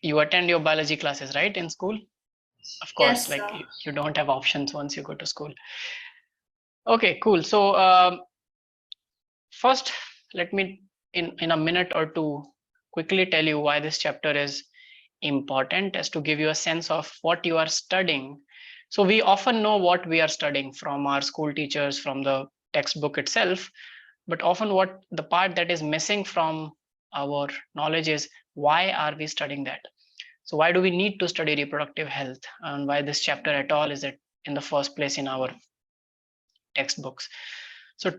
You attend your biology classes, right, in school? Of course, Yes, like sir. you don't have options once you go to school. Okay, cool. So first, let me in a minute or two quickly tell you why this chapter is important, as to give you a sense of what you are studying. So we often know what we are studying from our school teachers, from the textbook itself, but often what the part that is missing from our knowledge is why are we studying that? So why do we need to study reproductive health, and why this chapter at all is it in the first place in our textbooks? So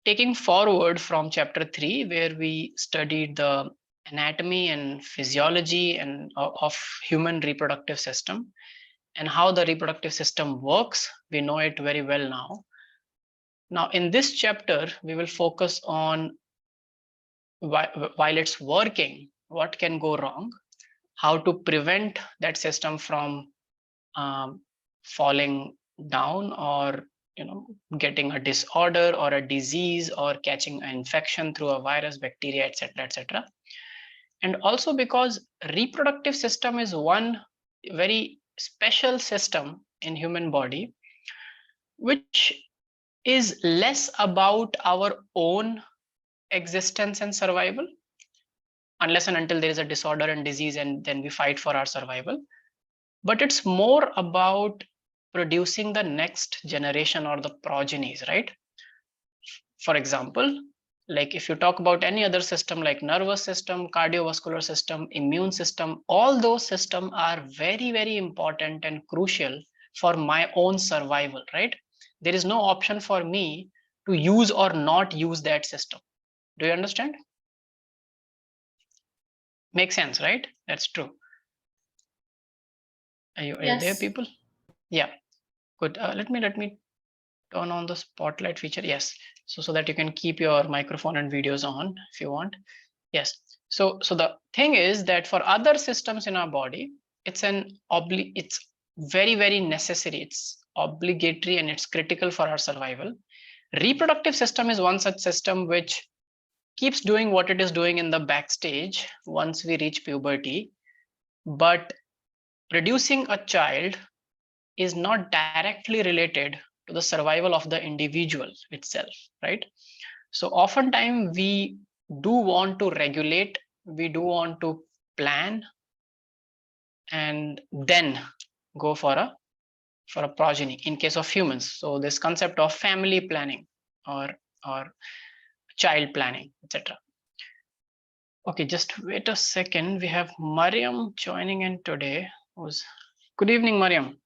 taking forward from chapter 3, where we studied the anatomy and physiology and of human reproductive system and how the reproductive system works, we know it very well now. Now in this chapter we will focus on while it's working, what can go wrong, how to prevent that system from falling down, or getting a disorder or a disease or catching an infection through a virus, bacteria, etc., etc. And also because reproductive system is one very special system in human body, which is less about our own existence and survival, unless and until there is a disorder and disease, and then we fight for our survival, but it's more about producing the next generation or the progenies, right? For example, like if you talk about any other system like nervous system, cardiovascular system, immune system, all those systems are very, very important and crucial for my own survival, right? There is no option for me to use or not use that system. Do you understand? Makes sense, right? That's true. Are you there, Yes. people? Yeah, good. Let me turn on the spotlight feature. Yes, so that you can keep your microphone and videos on if you want. Yes, so the thing is that for other systems in our body, it's it's very, very necessary, it's obligatory, and it's critical for our survival. Reproductive system is one such system which keeps doing what it is doing in the backstage once we reach puberty, but producing a child is not directly related to the survival of the individual itself, right? So oftentimes we do want to regulate, we do want to plan, and then go for a progeny in case of humans. So this concept of family planning or child planning, etc. Okay, just wait a second. We have Mariam joining in today. Good evening, Mariam.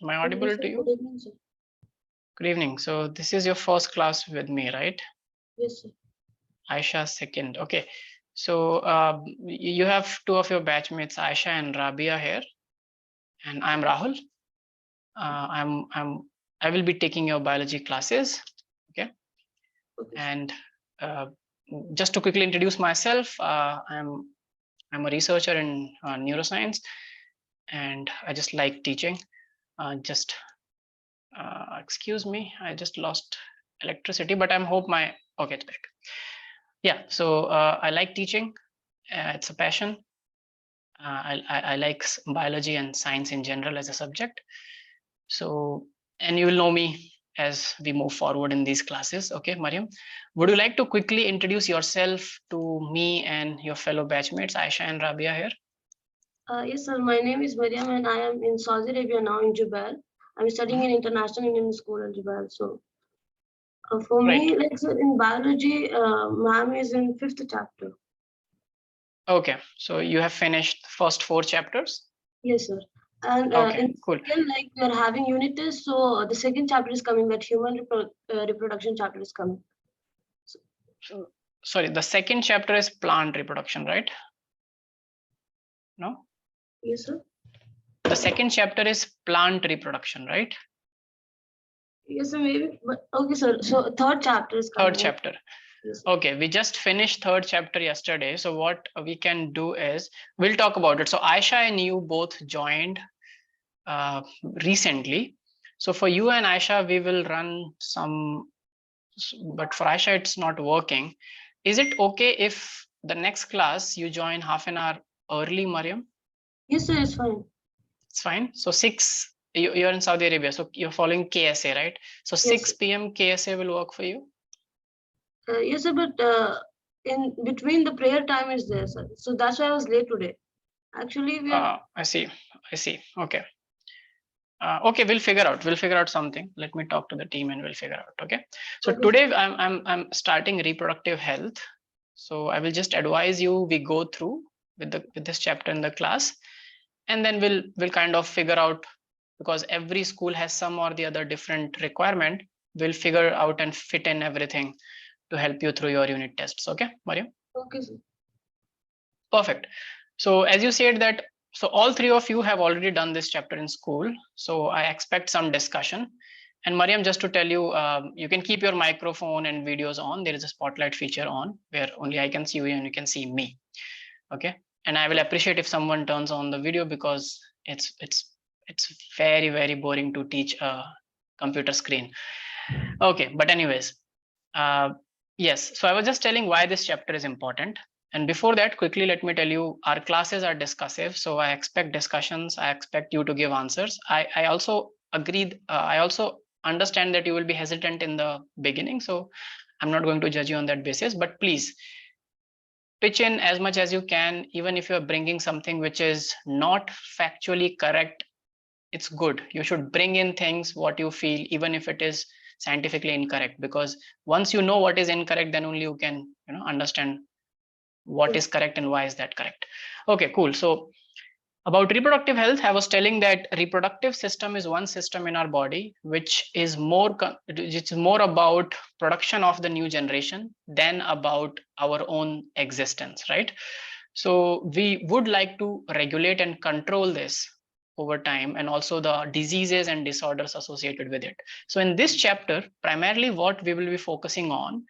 Am I audible to you? Good evening, sir. Good evening. So this is your first class with me, right? Yes, sir. Aisha second. Okay. So you have two of your batchmates, Aisha and Rabia here, and I'm Rahul. I will be taking your biology classes. Okay. And just to quickly introduce myself, I'm a researcher in neuroscience, and I just like teaching. Excuse me, I just lost electricity, but I'm hope my okay, it's back. Yeah, so I like teaching. It's a passion. I like biology and science in general as a subject. So, and you will know me as we move forward in these classes. Okay, Mariam, would you like to quickly introduce yourself to me and your fellow batchmates, Aisha and Rabia here? Yes, sir. My name is Mariam, and I am in Saudi Arabia now in Jubail. I'm studying in International Indian School in Jubail. So, for Right. me, like sir, in biology, ma'am is in 5th chapter. Okay, so you have finished first 4 chapters? Yes, sir. And Okay, in cool. second, like we are having unit tests, so the second chapter is coming. That human reproduction chapter is coming. So, sorry, the second chapter is plant reproduction, right? No? Yes, sir. The second chapter is plant reproduction, right? Yes, sir. Maybe, but okay, sir. So third chapter is coming. Third chapter. Yes. Okay, we just finished third chapter yesterday. So what we can do is we'll talk about it. So Aisha and you both joined recently. So for you and Aisha, we will run some, but for Aisha, it's not working. Is it okay if the next class you join half an hour early, Mariam? Yes, sir, it's fine. It's fine. So 6, you're in Saudi Arabia, so you're following KSA, right? So 6 p.m. KSA will work for you? Yes, sir, but in between the prayer time is there, sir. So that's why I was late today. Actually, we are. I see. Okay. Okay, we'll figure out something. Let me talk to the team and we'll figure out. Okay. So Okay, today I'm starting reproductive health. So I will just advise you, we go through with this chapter in the class, and then we'll kind of figure out, because every school has some or the other different requirement. We'll figure out and fit in everything to help you through your unit tests. Okay, Mariam? Okay, sir. Perfect. So as you said that, so all three of you have already done this chapter in school. So I expect some discussion. And Mariam, just to tell you, you can keep your microphone and videos on. There is a spotlight feature on where only I can see you and you can see me. Okay. And I will appreciate if someone turns on the video, because it's very, very boring to teach a computer screen. Okay. But anyways, yes. So I was just telling why this chapter is important. And before that, quickly, let me tell you, our classes are discussive. So I expect discussions. I expect you to give answers. I also agreed. I also understand that you will be hesitant in the beginning. So I'm not going to judge you on that basis, but please pitch in as much as you can. Even if you're bringing something which is not factually correct, it's good. You should bring in things what you feel, even if it is scientifically incorrect, because once you know what is incorrect, then only you can understand what is correct and why is that correct. Okay, cool. So about reproductive health, I was telling that reproductive system is one system in our body which is more about production of the new generation than about our own existence, right? So we would like to regulate and control this over time, and also the diseases and disorders associated with it. So in this chapter, primarily what we will be focusing on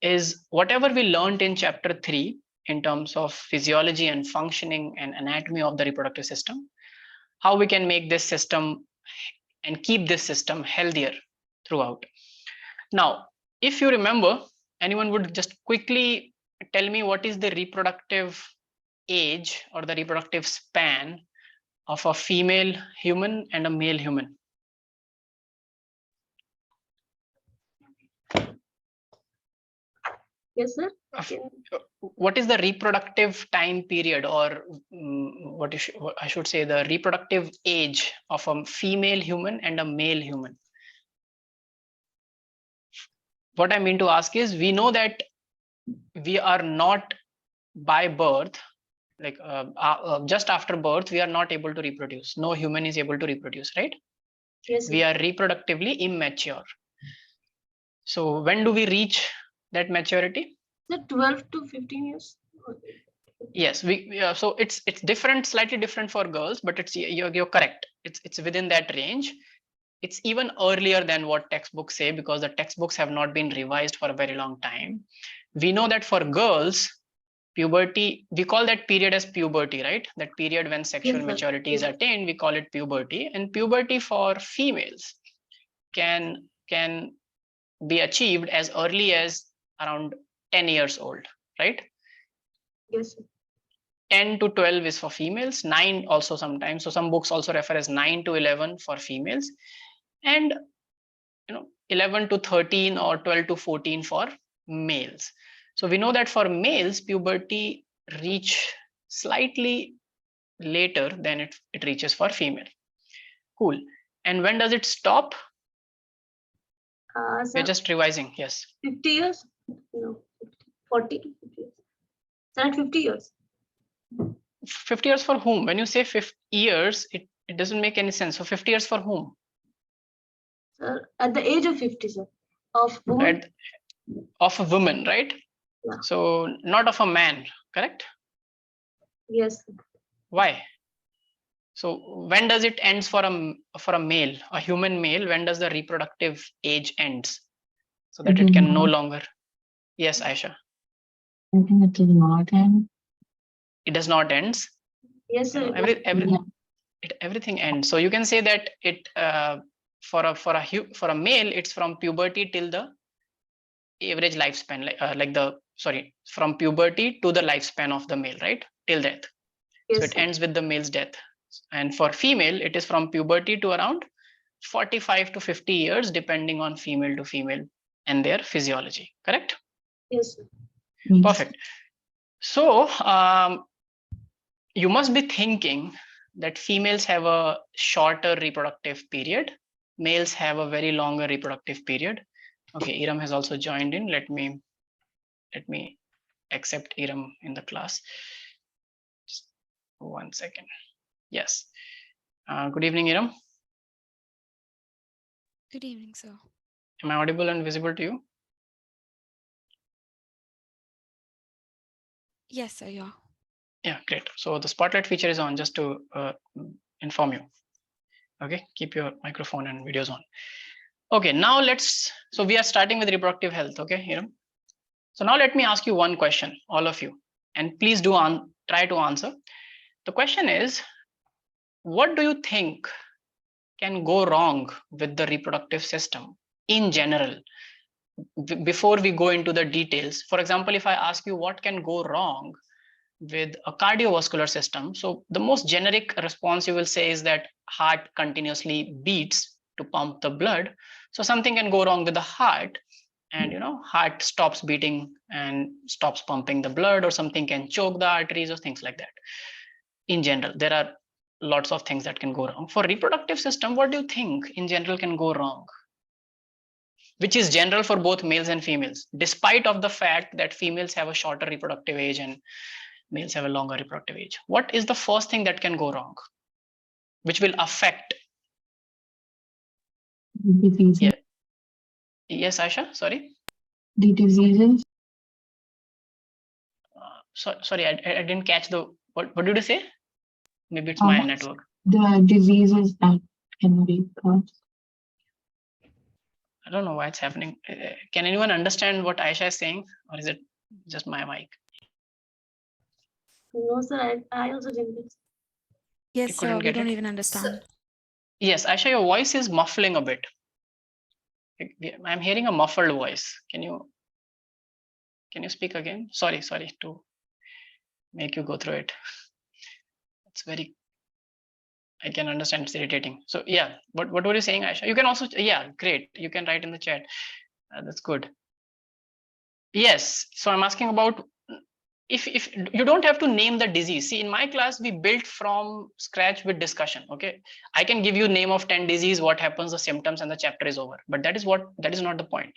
is whatever we learned in chapter 3 in terms of physiology and functioning and anatomy of the reproductive system, how we can make this system and keep this system healthier throughout. Now, if you remember, anyone would just quickly tell me what is the reproductive age or the reproductive span of a female human and a male human? Yes, sir. What is the reproductive time period, or what I should say, the reproductive age of a female human and a male human? What I mean to ask is, we know that we are not by birth, like just after birth, we are not able to reproduce. No human is able to reproduce, right? Yes, sir. We are reproductively immature. So when do we reach that maturity? The 12 to 15 years. Yes, so it's different, slightly different for girls, but it's you're correct. It's within that range. It's even earlier than what textbooks say, because the textbooks have not been revised for a very long time. We know that for girls, puberty, we call that period as puberty, right? That period when sexual maturity is attained, we call it puberty. And puberty for females can be achieved as early as around 10 years old, right? Yes, sir. 10 to 12 is for females, 9 also sometimes. So some books also refer as 9 to 11 for females, and 11 to 13 or 12 to 14 for males. So we know that for males, puberty reach slightly later than it reaches for female. Cool. And when does it stop? We're just revising. Yes. 50 years? No, 40 to 50 years. Sir, at 50 years. 50 years for whom? When you say 50 years, it doesn't make any sense. So 50 years for whom? Sir, at the age of 50, sir. Of woman? Of a woman, right? Yeah. So not of a man, correct? Yes. Why? So when does it ends for a male, a human male? When does the reproductive age ends, so that it can no longer? Yes, Aisha. I think it does not end. It does not end. Yes, sir. Everything ends. So you can say that it for a male, it's from puberty till the average lifespan, from puberty to the lifespan of the male, right? Till death. Yes, So it sir. ends with the male's death. And for female, it is from puberty to around 45 to 50 years, depending on female to female and their physiology. Correct? Yes, sir. Yes. Perfect. So you must be thinking that females have a shorter reproductive period. Males have a very longer reproductive period. Okay, Iram has also joined in. Let me accept Iram in the class. Just 1 second. Yes. Good evening, Iram. Good evening, sir. Am I audible and visible to you? Yes, sir, yeah. Yeah, great. So the spotlight feature is on, just to inform you. Okay, keep your microphone and videos on. Okay, now so we are starting with reproductive health. Okay, Iram. So now let me ask you one question, all of you, and please do try to answer. The question is, what do you think can go wrong with the reproductive system in general? Before we go into the details, for example, if I ask you what can go wrong with a cardiovascular system, so the most generic response you will say is that heart continuously beats to pump the blood. So something can go wrong with the heart, and heart stops beating and stops pumping the blood, or something can choke the arteries or things like that. In general, there are lots of things that can go wrong. For reproductive system, what do you think in general can go wrong, which is general for both males and females, despite of the fact that females have a shorter reproductive age and males have a longer reproductive age? What is the first thing that can go wrong, which will affect? Diseases. Yeah. Yes, Aisha, sorry. The diseases. Sorry, I didn't catch what did you say? Maybe it's my network. The diseases that can be caused. I don't know why it's happening. Can anyone understand what Aisha is saying, or is it just my mic? No, sir. I also didn't. Yes, You sir, couldn't we get don't it? even understand. Yes, Aisha, your voice is muffling a bit. I'm hearing a muffled voice. Can you speak again? Sorry to make you go through it. It's very, I can understand, it's irritating. So yeah, what were you saying, Aisha? You can also, yeah, great. You can write in the chat. That's good. Yes, so I'm asking about, if you don't have to name the disease. See, in my class, we built from scratch with discussion. Okay, I can give you name of 10 disease, what happens, the symptoms, and the chapter is over. But that is not the point.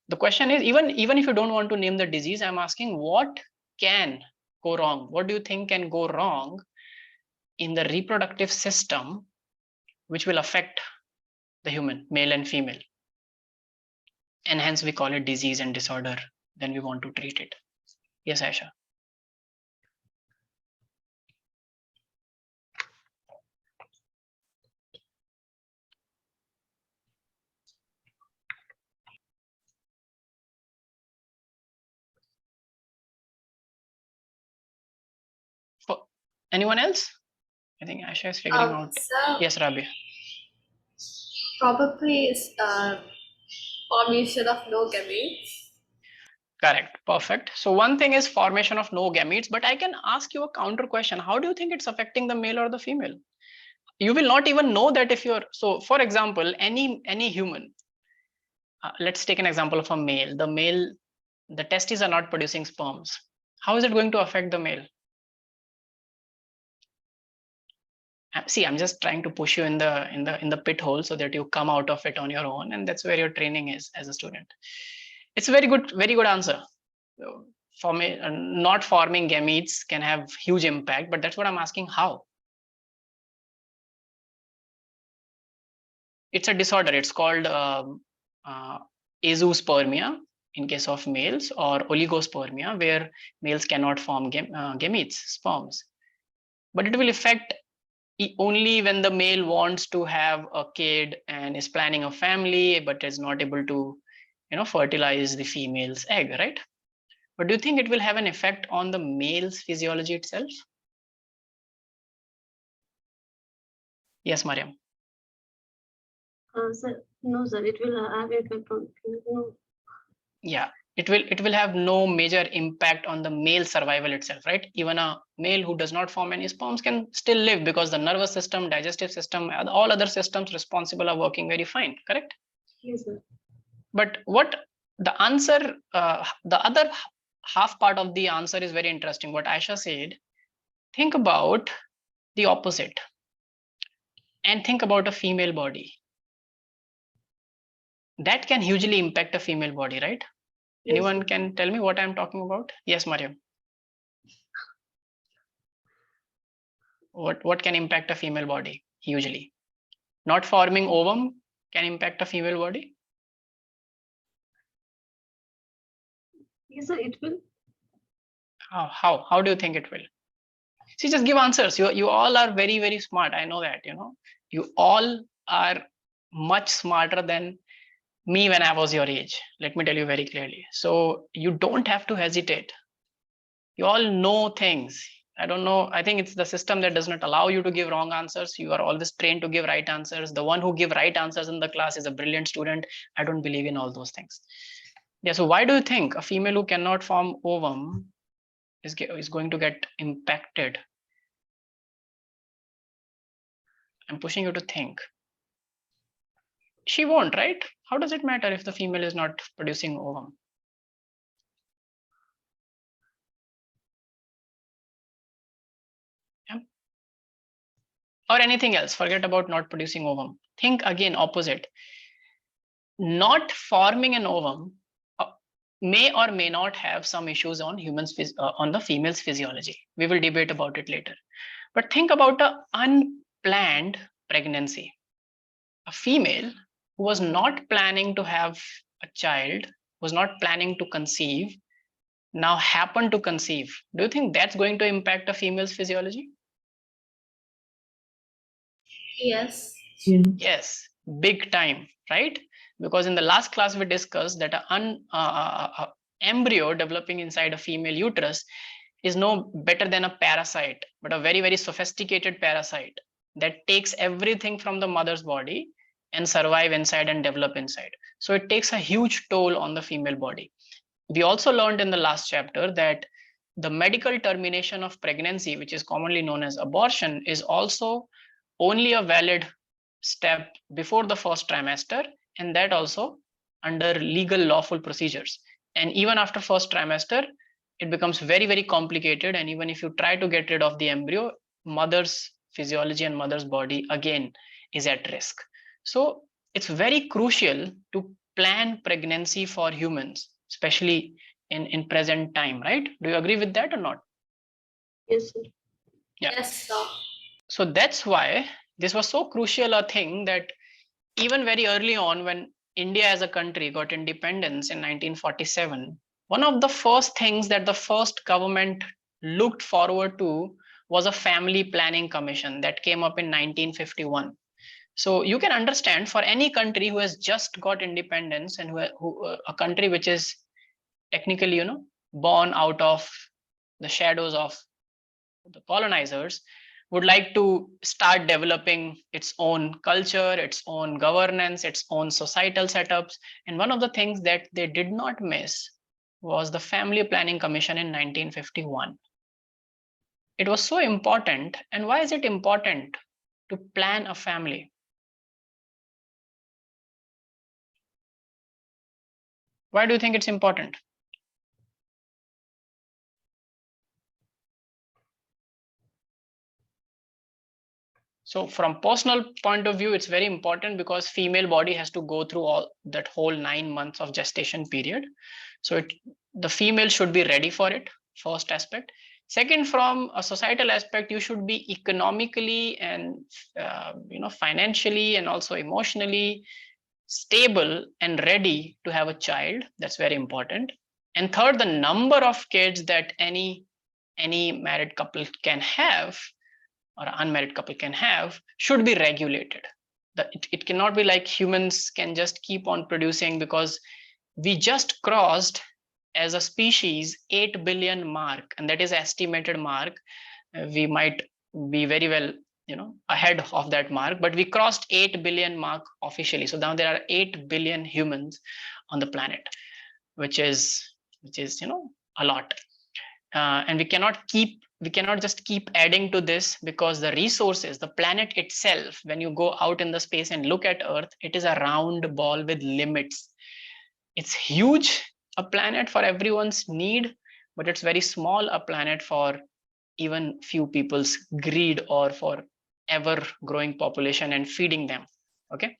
The question is, even if you don't want to name the disease, I'm asking what can go wrong. What do you think can go wrong in the reproductive system, which will affect the human, male and female, and hence we call it disease and disorder. Then we want to treat it. Yes, Aisha. For anyone else? I think Aisha is figuring out. So Yes, Rabia. probably is formation of no gametes. Correct. Perfect. So one thing is formation of no gametes, but I can ask you a counter question. How do you think it's affecting the male or the female? You will not even know that if you're, so for example, any human, let's take an example of a male. The testes are not producing sperms. How is it going to affect the male? See, I'm just trying to push you in the pit hole so that you come out of it on your own, and that's where your training is as a student. It's a very good answer. So, not forming gametes can have huge impact, but that's what I'm asking. How? It's a disorder. It's called azoospermia in case of males, or oligospermia, where males cannot form gametes, sperms. But it will affect only when the male wants to have a kid and is planning a family, but is not able to, fertilize the female's egg, right? But do you think it will have an effect on the male's physiology itself? Yes, Mariam. Sir, no, sir. It will have effect on. No. Yeah, it will have no major impact on the male survival itself, right? Even a male who does not form any sperms can still live because the nervous system, digestive system, and all other systems responsible are working very fine, correct? Yes, sir. But what the answer, the other half part of the answer is very interesting. What Aisha said, think about the opposite and think about a female body. That can hugely impact a female body, right? Yes, Anyone sir. can tell me what I'm talking about? Yes, Mariam. What can impact a female body hugely? Not forming ovum can impact a female body. Yes, sir. It will. How do you think it will? See, just give answers. You all are very, very smart. I know that, you all are much smarter than me when I was your age. Let me tell you very clearly. So you don't have to hesitate. You all know things. I don't know. I think it's the system that does not allow you to give wrong answers. You are always trained to give right answers. The one who give right answers in the class is a brilliant student. I don't believe in all those things. Yeah. So why do you think a female who cannot form ovum is going to get impacted? I'm pushing you to think. She won't, right? How does it matter if the female is not producing ovum? Yeah. Or anything else. Forget about not producing ovum. Think again opposite. Not forming an ovum may or may not have some issues on on the female's physiology. We will debate about it later. But think about an unplanned pregnancy. A female who was not planning to have a child, was not planning to conceive, now happen to conceive. Do you think that's going to impact a female's physiology? Yes. Yeah. Yes, big time, right? Because in the last class we discussed that an embryo developing inside a female uterus is no better than a parasite, but a very, very sophisticated parasite that takes everything from the mother's body and survive inside and develop inside. So it takes a huge toll on the female body. We also learned in the last chapter that the medical termination of pregnancy, which is commonly known as abortion, is also only a valid step before the first trimester, and that also under legal lawful procedures. And even after first trimester, it becomes very, very complicated. And even if you try to get rid of the embryo, mother's physiology and mother's body again is at risk. So it's very crucial to plan pregnancy for humans, especially in present time, right? Do you agree with that or not? Yes, sir. Yeah. Yes, sir. So that's why this was so crucial a thing that even very early on, when India as a country got independence in 1947, one of the first things that the first government looked forward to was a family planning commission that came up in 1951. So you can understand, for any country who has just got independence and a country which is technically, born out of the shadows of the colonizers, would like to start developing its own culture, its own governance, its own societal setups. And one of the things that they did not miss was the Family Planning Commission in 1951. It was so important. And why is it important to plan a family? Why do you think it's important? So from personal point of view, it's very important because female body has to go through all that whole 9 months of gestation period. So the female should be ready for it, first aspect. Second, from a societal aspect, you should be economically and financially and also emotionally stable and ready to have a child. That's very important. And third, the number of kids that any married couple can have or unmarried couple can have should be regulated. It cannot be like humans can just keep on producing, because we just crossed as a species 8 billion mark, and that is estimated mark. We might be very well ahead of that mark, but we crossed 8 billion mark officially. So now there are 8 billion humans on the planet. which is a lot. And we cannot just keep adding to this, because the resources, the planet itself, when you go out in the space and look at Earth, it is a round ball with limits. It's huge, a planet for everyone's need, but it's very small, a planet for even few people's greed, or for ever growing population and feeding them. Okay,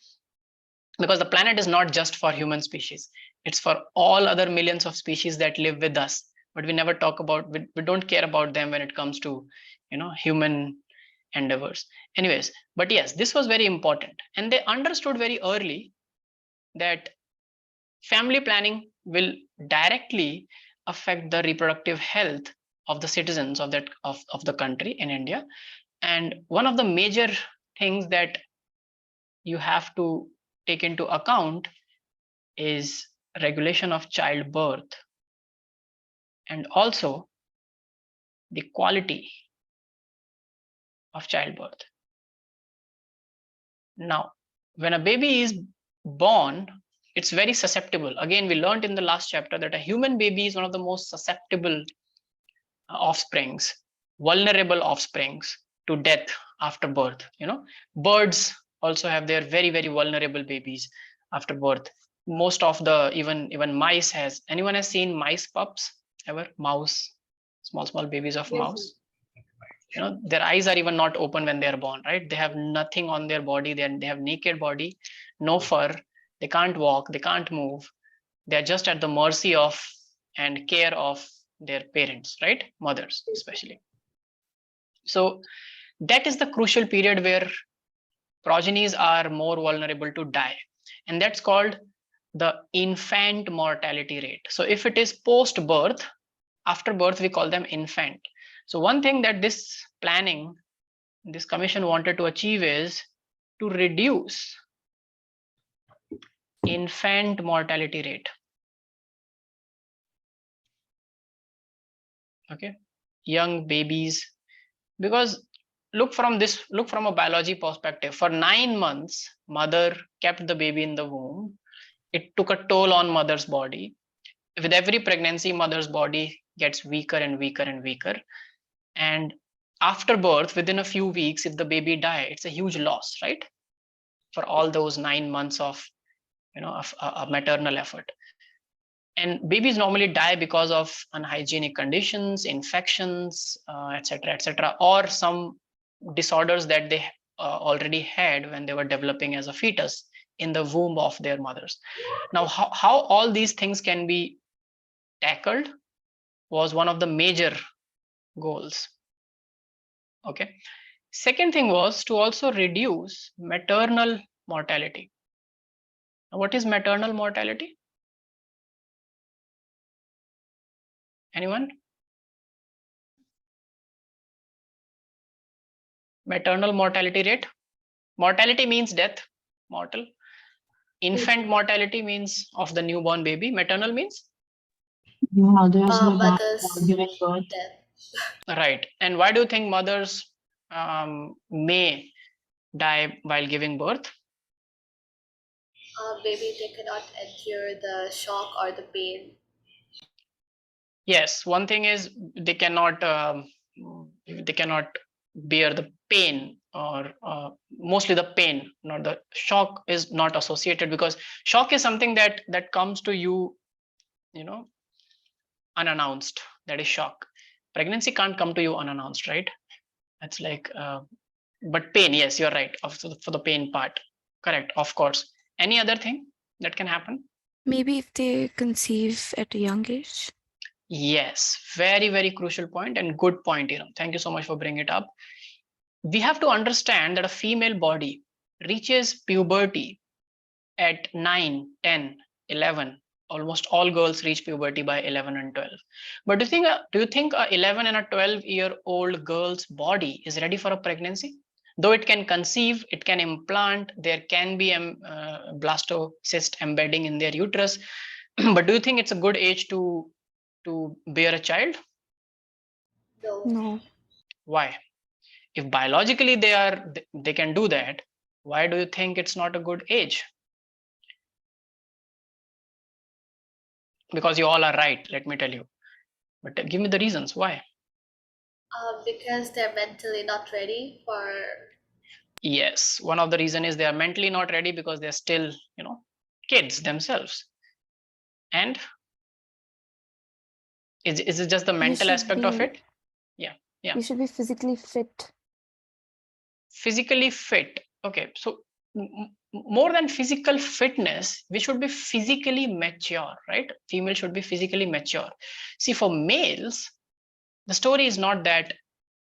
because the planet is not just for human species, it's for all other millions of species that live with us, but we never talk about, we don't care about them when it comes to human endeavors. Anyways, but yes, this was very important, and they understood very early that family planning will directly affect the reproductive health of the citizens of the country in India. And one of the major things that you have to take into account is regulation of childbirth, and also the quality of childbirth. Now, when a baby is born, it's very susceptible. Again, we learned in the last chapter that a human baby is one of the most susceptible offsprings, vulnerable offsprings to death after birth. Birds also have their very, very vulnerable babies after birth. Most of the even mice has. Anyone has seen mice pups ever? Mouse, small babies of Yes, mouse. Their eyes are even not open when they are born, right? They have nothing on their body. They have naked body, no fur. They can't walk. They can't move. They are just at the mercy of and care of their parents, right? Mothers especially. So that is the crucial period where progenies are more vulnerable to die, and that's called the infant mortality rate. So if it is post birth, after birth, we call them infant. So one thing that this commission wanted to achieve is to reduce infant mortality rate. Okay, young babies, because look from a biology perspective. For 9 months, mother kept the baby in the womb. It took a toll on mother's body. With every pregnancy, mother's body gets weaker and weaker and weaker. And after birth, within a few weeks, if the baby dies, it's a huge loss, right? For all those 9 months of a maternal effort. And babies normally die because of unhygienic conditions, infections, etc., or some disorders that they already had when they were developing as a fetus in the womb of their mothers. Now, how all these things can be tackled was one of the major goals. Okay. Second thing was to also reduce maternal mortality. Now, what is maternal mortality? Anyone? Maternal mortality rate. Mortality means death, mortal. Infant mortality means of the newborn baby. Maternal means? Mothers who die Mothers while giving birth. death. Right. And why do you think mothers may die while giving birth? Maybe they cannot endure the shock or the pain. Yes, one thing is they cannot bear the pain, or mostly the pain, not the shock is not associated, because shock is something that comes to you, unannounced. That is shock. Pregnancy can't come to you unannounced, right? It's like, but pain, yes, you're right. For the pain part, correct, of course. Any other thing that can happen? Maybe if they conceive at a young age. Yes, very, very crucial point and good point. Thank you so much for bringing it up. We have to understand that a female body reaches puberty at 9, 10, 11. Almost all girls reach puberty by 11 and 12. But do you think a 11 and a 12-year-old girl's body is ready for a pregnancy? Though it can conceive, it can implant, there can be a blastocyst embedding in their uterus. But do you think it's a good age to bear a child? No. No. Why? If biologically they can do that, why do you think it's not a good age? Because you all are right, let me tell you. But give me the reasons why. Because they're mentally not ready for. Yes, one of the reason is they are mentally not ready because they're still, kids themselves. And is it just the mental aspect of it? Yeah. You should be physically fit. Physically fit. Okay, so more than physical fitness, we should be physically mature, right? Female should be physically mature. See, for males, the story is not that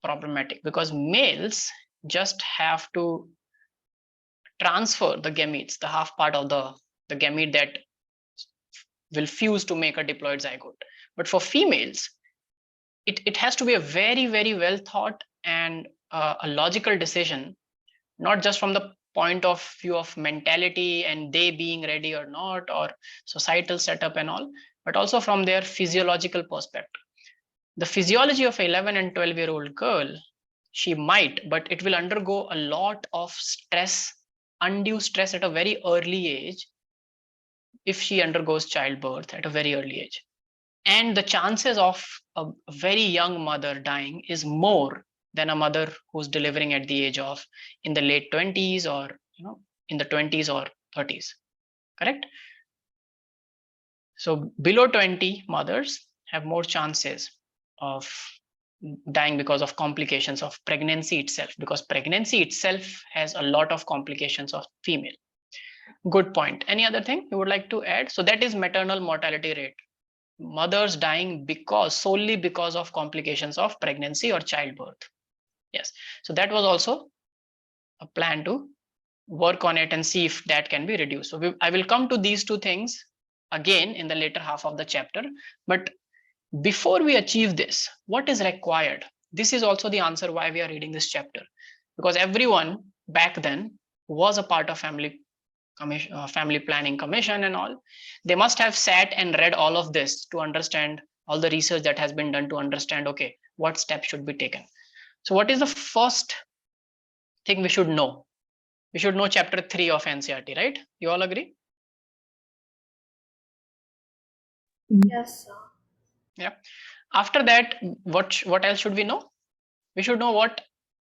problematic because males just have to transfer the gametes, the half part of the gamete that will fuse to make a diploid zygote. But for females, it has to be a very, very well thought and a logical decision, not just from the point of view of mentality and they being ready or not, or societal setup and all, but also from their physiological perspective. The physiology of 11 and 12-year-old girl, she might, but it will undergo a lot of stress, undue stress at a very early age if she undergoes childbirth at a very early age. And the chances of a very young mother dying is more than a mother who's delivering at the age of in the late 20s or in the 20s or 30s. Correct? So below 20 mothers have more chances of dying because of complications of pregnancy itself, because pregnancy itself has a lot of complications of female. Good point. Any other thing you would like to add? So that is maternal mortality rate. Mothers dying solely because of complications of pregnancy or childbirth. Yes, so that was also a plan to work on it and see if that can be reduced. So I will come to these two things again in the later half of the chapter. But before we achieve this, what is required? This is also the answer why we are reading this chapter, because everyone back then was a part of family planning commission and all. They must have sat and read all of this to understand all the research that has been done to understand, okay, what steps should be taken. So what is the first thing we should know? We should know chapter 3 of NCERT, right? You all agree? Yes, sir. Yeah. After that, what else should we know? We should know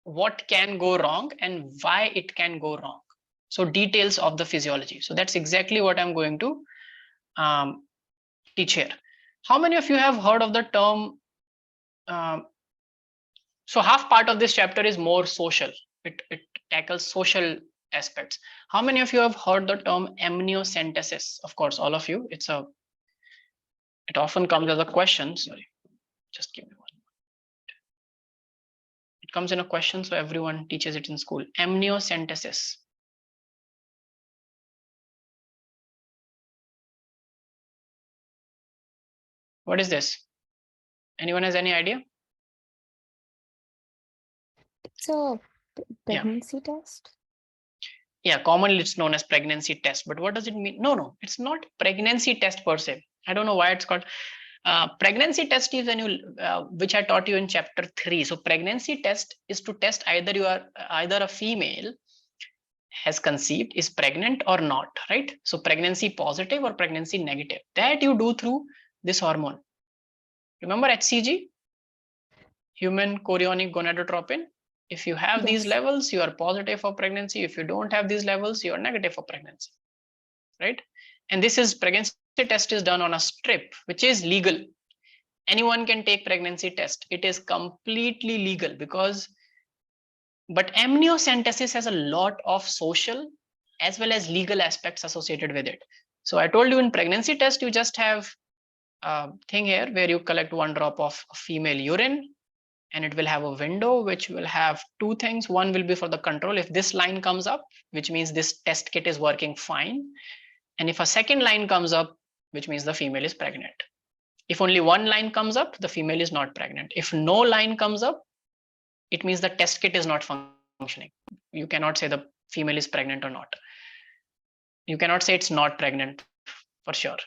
what can go wrong and why it can go wrong. So details of the physiology. So that's exactly what I'm going to teach here. How many of you have heard of the term? So half part of this chapter is more social. It tackles social aspects. How many of you have heard the term amniocentesis? Of course, all of you. It often comes as a question. Sorry, just give me one. It comes in a question, so everyone teaches it in school. Amniocentesis. What is this? Anyone has any idea? It's a pregnancy test. Yeah, commonly it's known as pregnancy test. But what does it mean? No, it's not pregnancy test per se. I don't know why it's called. Pregnancy test is when you, which I taught you in chapter 3. So pregnancy test is to test either a female has conceived, is pregnant or not, right? So pregnancy positive or pregnancy negative. That you do through this hormone. Remember HCG? Human chorionic gonadotropin. If you have these levels, you are positive for pregnancy. If you don't have these levels, you are negative for pregnancy, right? And this is pregnancy test is done on a strip, which is legal. Anyone can take pregnancy test. It is completely legal but amniocentesis has a lot of social as well as legal aspects associated with it. So I told you in pregnancy test, you just have a thing here where you collect 1 drop of female urine, and it will have a window which will have 2 things. One will be for the control. If this line comes up, which means this test kit is working fine. And if a second line comes up, which means the female is pregnant. If only one line comes up, the female is not pregnant. If no line comes up, it means the test kit is not functioning. You cannot say the female is pregnant or not. You cannot say it's not pregnant for sure.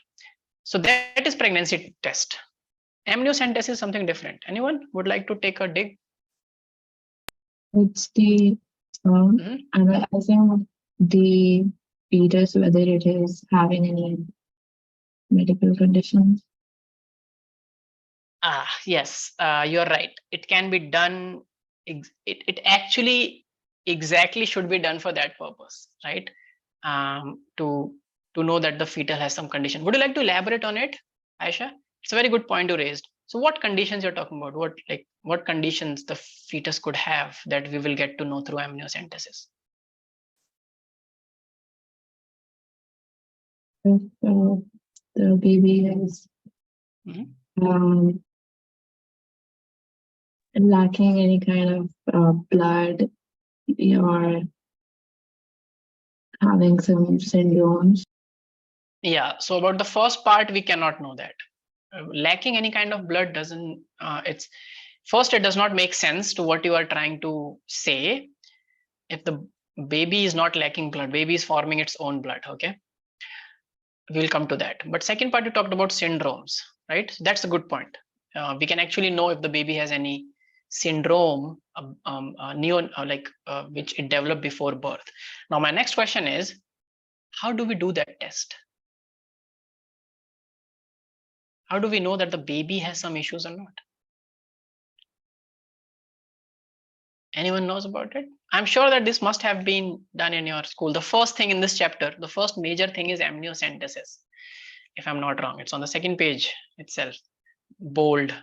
So that is pregnancy test. Amniocentesis is something different. Anyone would like to take a dig? It's the analyzing the fetus, whether it is having any medical conditions? Yes, you're right. It can be done. It actually exactly should be done for that purpose, right? To know that the fetal has some condition. Would you like to elaborate on it, Aisha? It's a very good point you raised. So what conditions you're talking about? What conditions the fetus could have that we will get to know through amniocentesis? If the baby is Mhm. Lacking any kind of blood or having some syndromes. Yeah, so about the first part, we cannot know that. Lacking any kind of blood doesn't, it's first, it does not make sense to what you are trying to say. If the baby is not lacking blood, baby is forming its own blood, okay? We'll come to that. But second part, you talked about syndromes, right? So that's a good point. We can actually know if the baby has any syndrome, which it developed before birth. Now, my next question is, how do we do that test? How do we know that the baby has some issues or not? Anyone knows about it? I'm sure that this must have been done in your school. The first thing in this chapter, the first major thing is amniocentesis. If I'm not wrong, it's on the second page itself, bold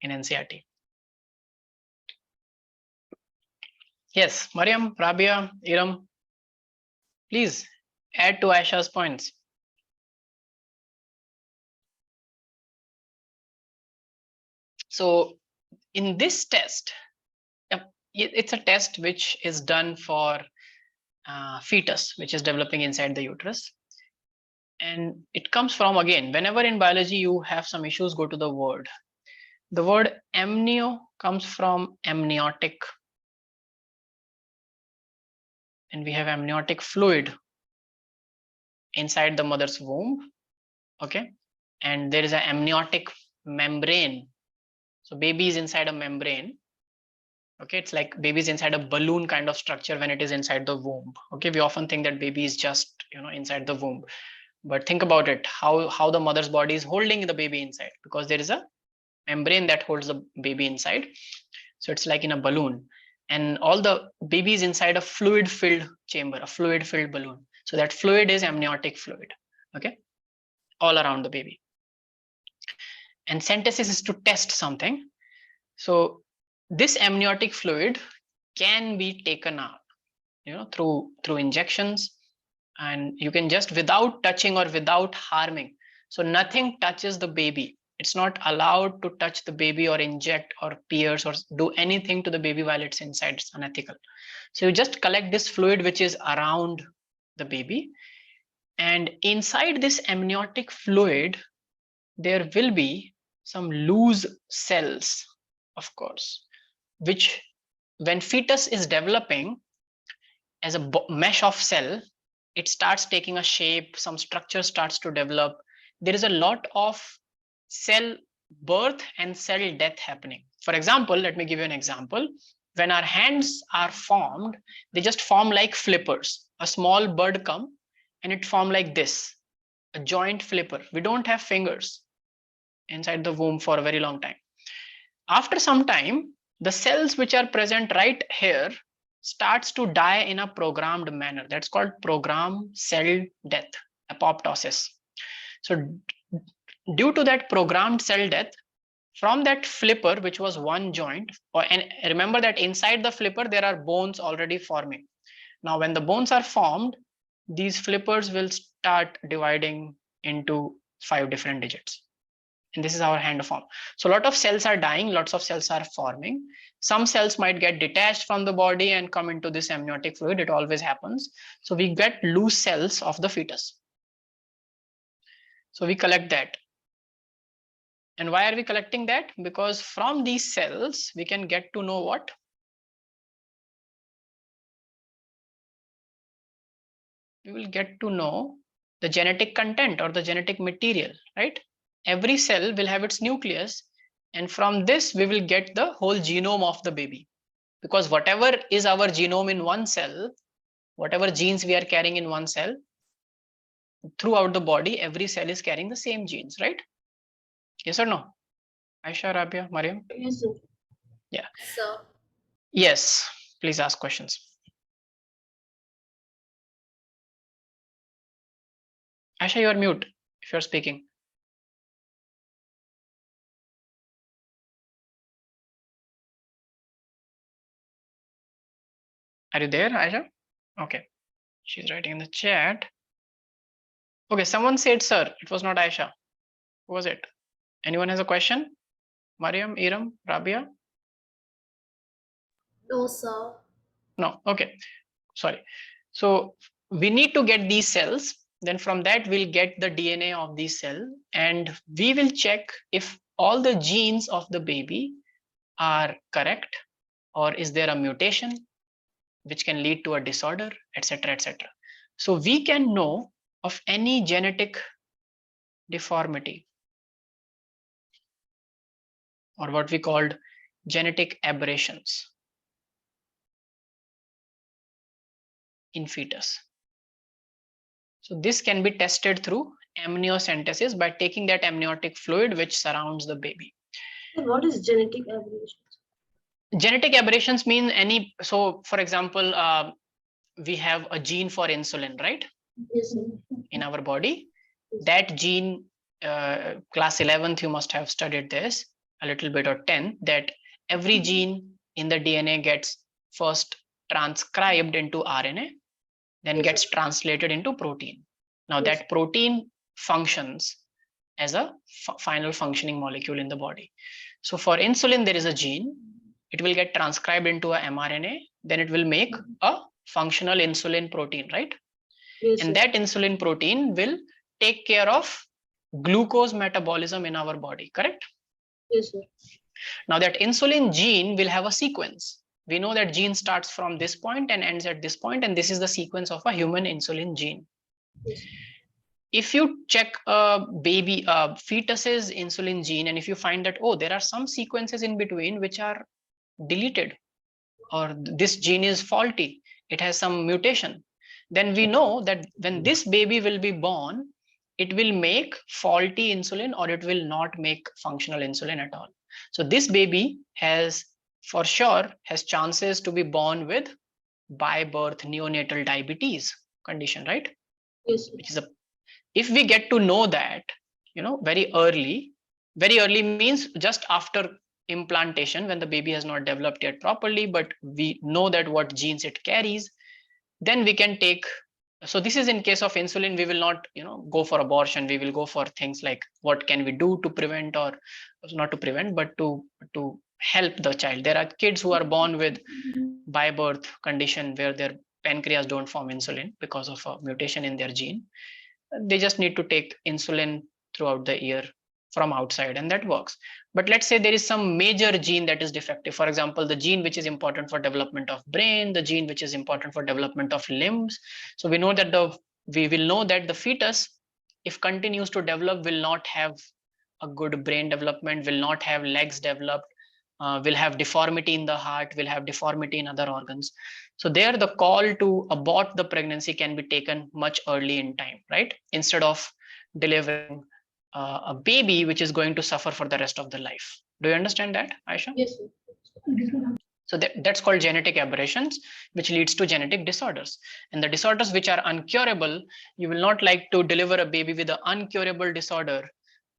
in NCERT. Yes, Mariam, Rabia, Iram, please add to Aisha's points. So in this test, it's a test which is done for fetus, which is developing inside the uterus. And it comes from, again, whenever in biology you have some issues, go to the word. The word amnio comes from amniotic. And we have amniotic fluid inside the mother's womb. Okay. And there is an amniotic membrane. So baby is inside a membrane. Okay, it's like baby is inside a balloon kind of structure when it is inside the womb. Okay, we often think that baby is just, inside the womb. But think about it, how the mother's body is holding the baby inside, because there is a membrane that holds the baby inside. So it's like in a balloon, and all the baby is inside a fluid filled chamber, a fluid filled balloon. So that fluid is amniotic fluid, okay, all around the baby. And centesis is to test something. So this amniotic fluid can be taken out, through injections, and you can just, without touching or without harming. So nothing touches the baby. It's not allowed to touch the baby or inject or pierce or do anything to the baby while it's inside. It's unethical. So you just collect this fluid which is around the baby, and inside this amniotic fluid there will be some loose cells, of course, which when fetus is developing as a mesh of cell, it starts taking a shape, some structure starts to develop. There is a lot of cell birth and cell death happening. For example, let me give you an example. When our hands are formed, they just form like flippers. A small bird come and it form like this, a joint flipper. We don't have fingers inside the womb for a very long time. After some time, the cells which are present right here starts to die in a programmed manner. That's called programmed cell death, apoptosis. So due to that programmed cell death, from that flipper, which was one joint, and remember that inside the flipper, there are bones already forming. Now, when the bones are formed, these flippers will start dividing into 5 different digits. And this is our hand form. So a lot of cells are dying, lots of cells are forming. Some cells might get detached from the body and come into this amniotic fluid. It always happens. So we get loose cells of the fetus. So we collect that. And why are we collecting that? Because from these cells, we can get to know what? We will get to know the genetic content or the genetic material, right? Every cell will have its nucleus, and from this we will get the whole genome of the baby, because whatever is our genome in one cell, whatever genes we are carrying in one cell, throughout the body, every cell is carrying the same genes, right? Yes or no? Aisha, Rabia, Mariam? Yes, sir. Sir. Yes, please ask questions. Aisha, you are mute if you're speaking. Are you there, Aisha? Okay, she's writing in the chat. Okay, someone said, sir, it was not Aisha. Who was it? Anyone has a question? Mariam, Iram, Rabia? No, sir. No, okay, sorry. So we need to get these cells. Then from that, we'll get the DNA of the cell, and we will check if all the genes of the baby are correct, or is there a mutation which can lead to a disorder, etc., etc. So we can know of any genetic deformity, or what we called genetic aberrations in fetus. So this can be tested through amniocentesis by taking that amniotic fluid which surrounds the baby. Sir, what is genetic aberration? Genetic aberrations mean any, so for example, we have a gene for insulin, right? Yes, sir. In our body. That gene, class 11th, you must have studied this a little bit, or 10th, that every gene in the DNA gets first transcribed into RNA, then Yes, gets sir. translated into protein. Now Yes. that protein functions as a final functioning molecule in the body. So for insulin, there is a gene, it will get transcribed into a mRNA, then it will make a functional insulin protein, right? Yes, And sir. that insulin protein will take care of glucose metabolism in our body, correct? Yes, sir. Now that insulin gene will have a sequence. We know that gene starts from this point and ends at this point, and this is the sequence of a human insulin gene. Yes. If you check a baby, fetus's insulin gene, and if you find that, oh, there are some sequences in between which are deleted, or this gene is faulty, it has some mutation, then we know that when this baby will be born, it will make faulty insulin, or it will not make functional insulin at all. So this baby has, for sure, has chances to be born with by birth neonatal diabetes condition, right? Yes, sir. Which is a, if we get to know that, very early means just after implantation, when the baby has not developed yet properly, but we know that what genes it carries, then we can take. So this is in case of insulin, we will not go for abortion, we will go for things like what can we do to prevent, or not to prevent, but to help the child. There are kids who are born with by birth condition where their pancreas don't form insulin because of a mutation in their gene. They just need to take insulin throughout the year from outside, and that works. But let's say there is some major gene that is defective. For example, the gene which is important for development of brain, the gene which is important for development of limbs. So we know that we will know that the fetus, if continues to develop, will not have a good brain development, will not have legs developed, will have deformity in the heart, will have deformity in other organs. So there, the call to abort the pregnancy can be taken much early in time, right? Instead of delivering a baby which is going to suffer for the rest of the life. Do you understand that, Aisha? Yes, sir. So that's called genetic aberrations, which leads to genetic disorders. And the disorders which are uncurable, you will not like to deliver a baby with an uncurable disorder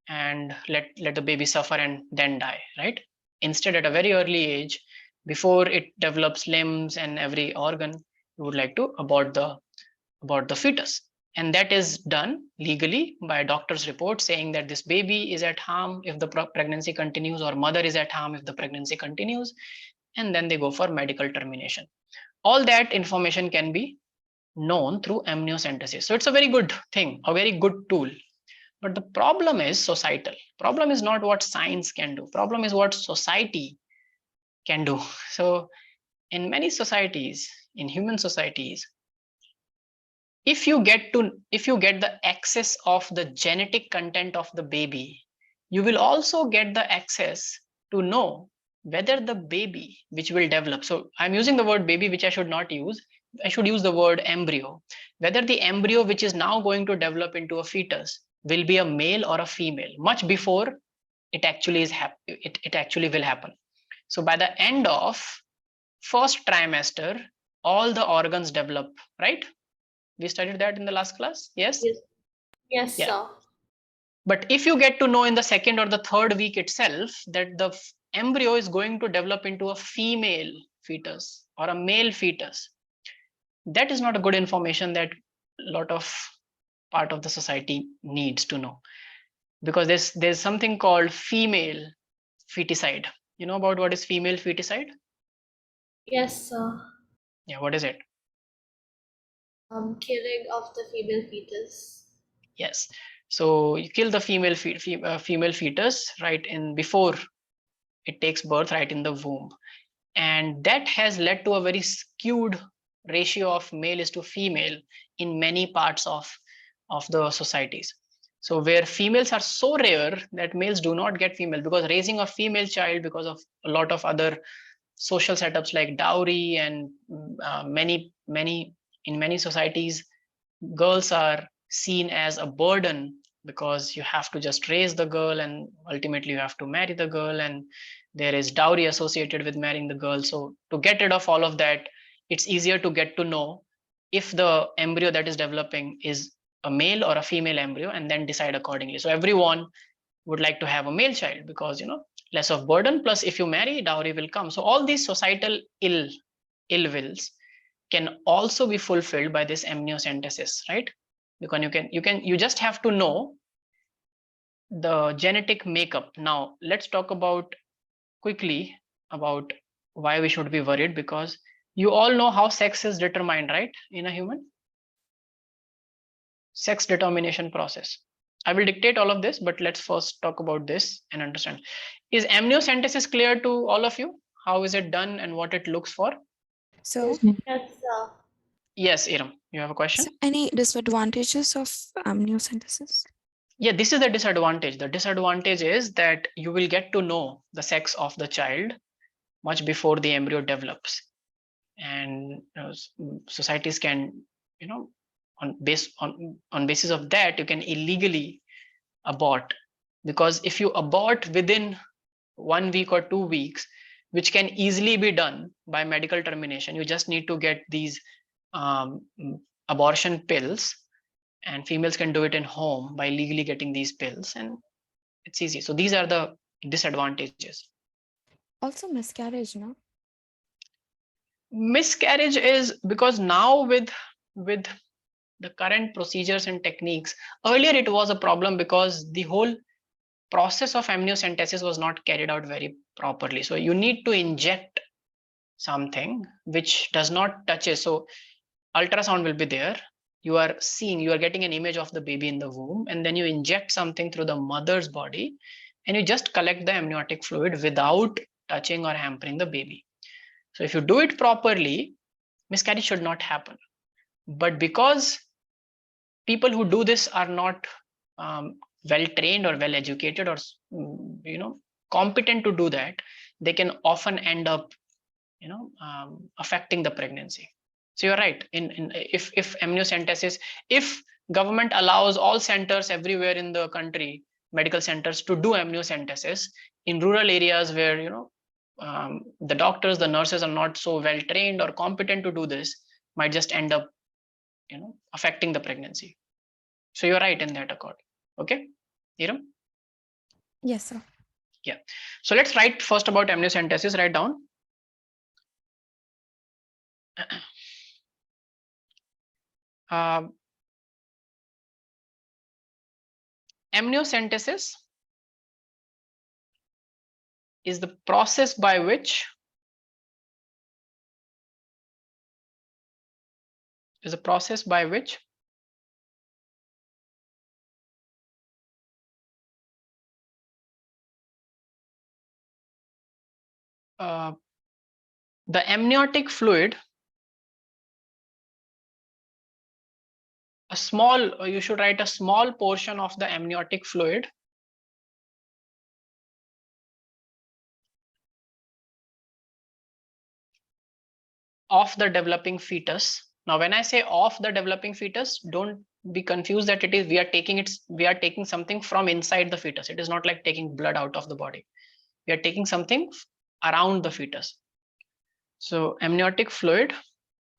and let the baby suffer and then die, right? Instead, at a very early age, before it develops limbs and every organ, you would like to abort the fetus. And that is done legally by a doctor's report saying that this baby is at harm if the pregnancy continues, or mother is at harm if the pregnancy continues, and then they go for medical termination. All that information can be known through amniocentesis. So it's a very good thing, a very good tool. But the problem is societal. Problem is not what science can do. Problem is what society can do. So in many societies, in human societies, if you get the access of the genetic content of the baby, you will also get the access to know whether the baby which will develop. So I'm using the word baby, which I should not use. I should use the word embryo, whether the embryo which is now going to develop into a fetus will be a male or a female much before it actually is it actually will happen. So by the end of first trimester, all the organs develop, right? We studied that in the last class. Yes. Yes. Yes, Yeah. sir. But if you get to know in the second or the third week itself that the embryo is going to develop into a female fetus or a male fetus, that is not a good information that a lot of part of the society needs to know, because there's something called female feticide. You know about what is female feticide? Yes, sir. Yeah, what is it? Killing of the female fetus. Yes. So you kill the female fetus right in before it takes birth, right in the womb, and that has led to a very skewed ratio of male is to female in many parts of the societies. So where females are so rare that males do not get female, because raising a female child, because of a lot of other social setups like dowry and many in many societies, girls are seen as a burden, because you have to just raise the girl and ultimately you have to marry the girl, and there is dowry associated with marrying the girl. So to get rid of all of that, it's easier to get to know if the embryo that is developing is a male or a female embryo, and then decide accordingly. So everyone would like to have a male child because, less of burden, plus if you marry, dowry will come. So all these societal ill wills can also be fulfilled by this amniocentesis, right? Because you just have to know the genetic makeup. Now let's talk about quickly about why we should be worried, because you all know how sex is determined, right? In a human sex determination process. I will dictate all of this, but let's first talk about this and understand. Is amniocentesis clear to all of you? How is it done and what it looks for? So, Yes, sir. Yes, Iram, you have a question? any disadvantages of amniocentesis? Yeah, this is the disadvantage. The disadvantage is that you will get to know the sex of the child much before the embryo develops, and societies can, on basis of that, you can illegally abort, because if you abort within 1 week or 2 weeks, which can easily be done by medical termination, you just need to get these um, abortion pills, and females can do it in home by legally getting these pills, and it's easy. So these are the disadvantages. Also, miscarriage, no? Miscarriage is because now with the current procedures and techniques, earlier it was a problem because the whole process of amniocentesis was not carried out very properly. So you need to inject something which does not touch it. So ultrasound will be there, you are getting an image of the baby in the womb, and then you inject something through the mother's body, and you just collect the amniotic fluid without touching or hampering the baby. So if you do it properly, miscarriage should not happen. But because people who do this are not well trained or well educated or competent to do that, they can often end up affecting the pregnancy. So you're right. If amniocentesis, if government allows all centers everywhere in the country, medical centers, to do amniocentesis in rural areas where the doctors, the nurses are not so well trained or competent to do this, might just end up affecting the pregnancy. So you're right in that accord. Okay, Iram? Yes, sir. Yeah. So let's write first about amniocentesis. Write down. Amniocentesis is the process by which the amniotic fluid, you should write a small portion of the amniotic fluid of the developing fetus. Now, when I say of the developing fetus, don't be confused that it is we are taking something from inside the fetus. It is not like taking blood out of the body. We are taking something around the fetus. So amniotic fluid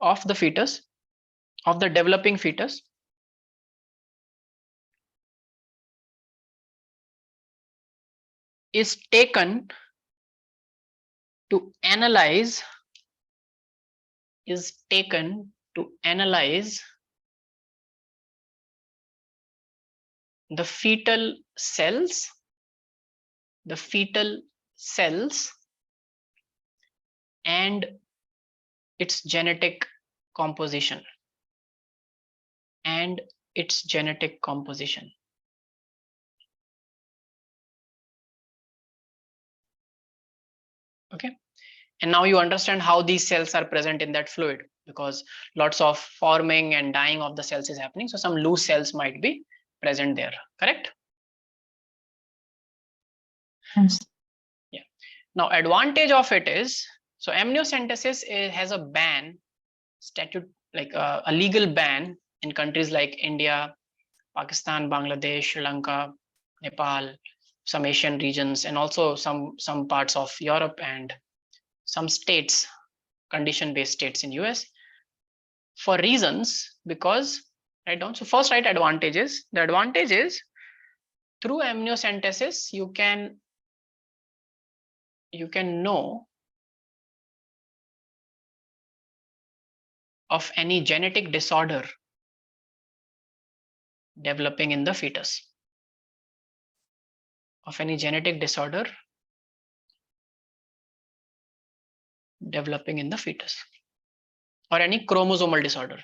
of the fetus, of the developing fetus, is taken to analyze the fetal cells and its genetic composition Okay, and now you understand how these cells are present in that fluid, because lots of forming and dying of the cells is happening, so some loose cells might be present there, correct? Yes. Yeah. Now advantage of it is, so amniocentesis has a ban, statute, like a legal ban in countries like India, Pakistan, Bangladesh, Sri Lanka, Nepal, some Asian regions, and also some parts of Europe and some states, condition-based states in US, for reasons, because write down. So first write advantages. The advantage is through amniocentesis you can know of any genetic disorder developing in the fetus. Of any genetic disorder developing in the fetus, or any chromosomal disorder,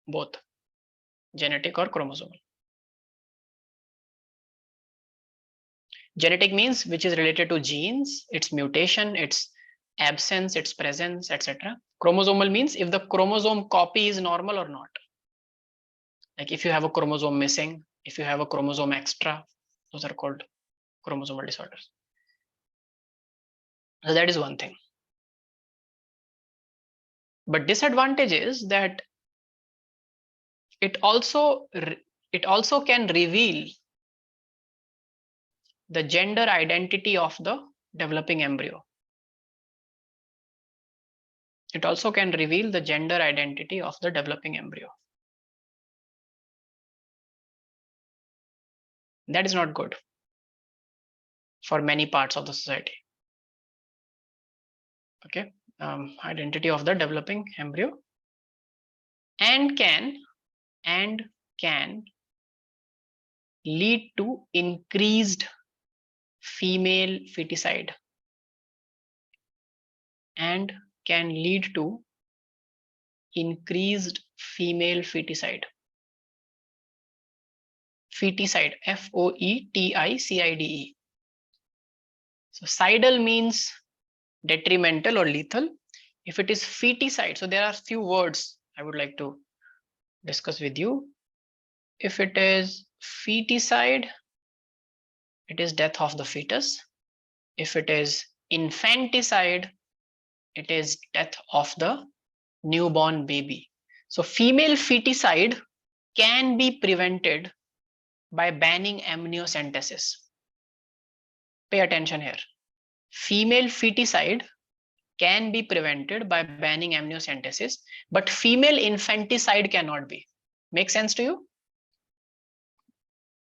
both genetic or chromosomal. Genetic means which is related to genes, its mutation, its absence, its presence, etc. Chromosomal means if the chromosome copy is normal or not. Like if you have a chromosome missing, if you have a chromosome extra, those are called chromosomal disorders. So that is one thing. But disadvantage is that it also can reveal the gender identity of the developing embryo. It also can reveal the gender identity of the developing embryo. That is not good for many parts of the society. Okay, identity of the developing embryo, and can lead to increased female feticide, and can lead to increased female feticide. Feticide, F-O-E-T-I-C-I-D-E. So sidal means detrimental or lethal. If it is feticide, so there are few words I would like to discuss with you. If it is feticide, it is death of the fetus. If it is infanticide, it is death of the newborn baby. So female feticide can be prevented by banning amniocentesis. Pay attention here. Female feticide can be prevented by banning amniocentesis, but female infanticide cannot be. Make sense to you?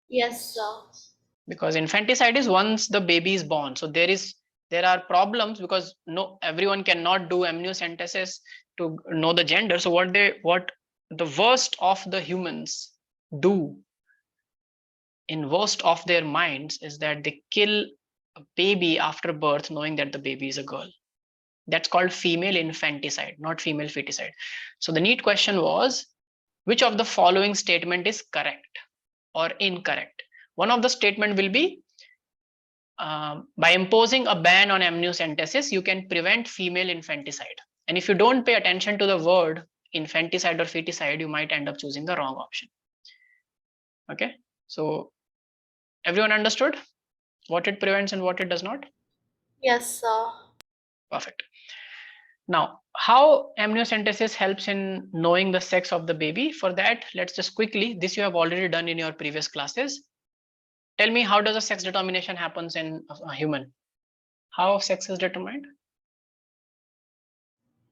Yes, sir. Because infanticide is once the baby is born. So there are problems because no everyone cannot do amniocentesis to know the gender. So what the worst of the humans do in worst of their minds is that they kill a baby after birth knowing that the baby is a girl. That's called female infanticide, not female feticide. So the neat question was, which of the following statement is correct or incorrect? One of the statement will be, by imposing a ban on amniocentesis, you can prevent female infanticide. And if you don't pay attention to the word infanticide or feticide, you might end up choosing the wrong option. Okay, so everyone understood what it prevents and what it does not? Yes, sir. Perfect. Now, how amniocentesis helps in knowing the sex of the baby? For that, let's just quickly, this you have already done in your previous classes. Tell me, how does a sex determination happens in a human? How sex is determined?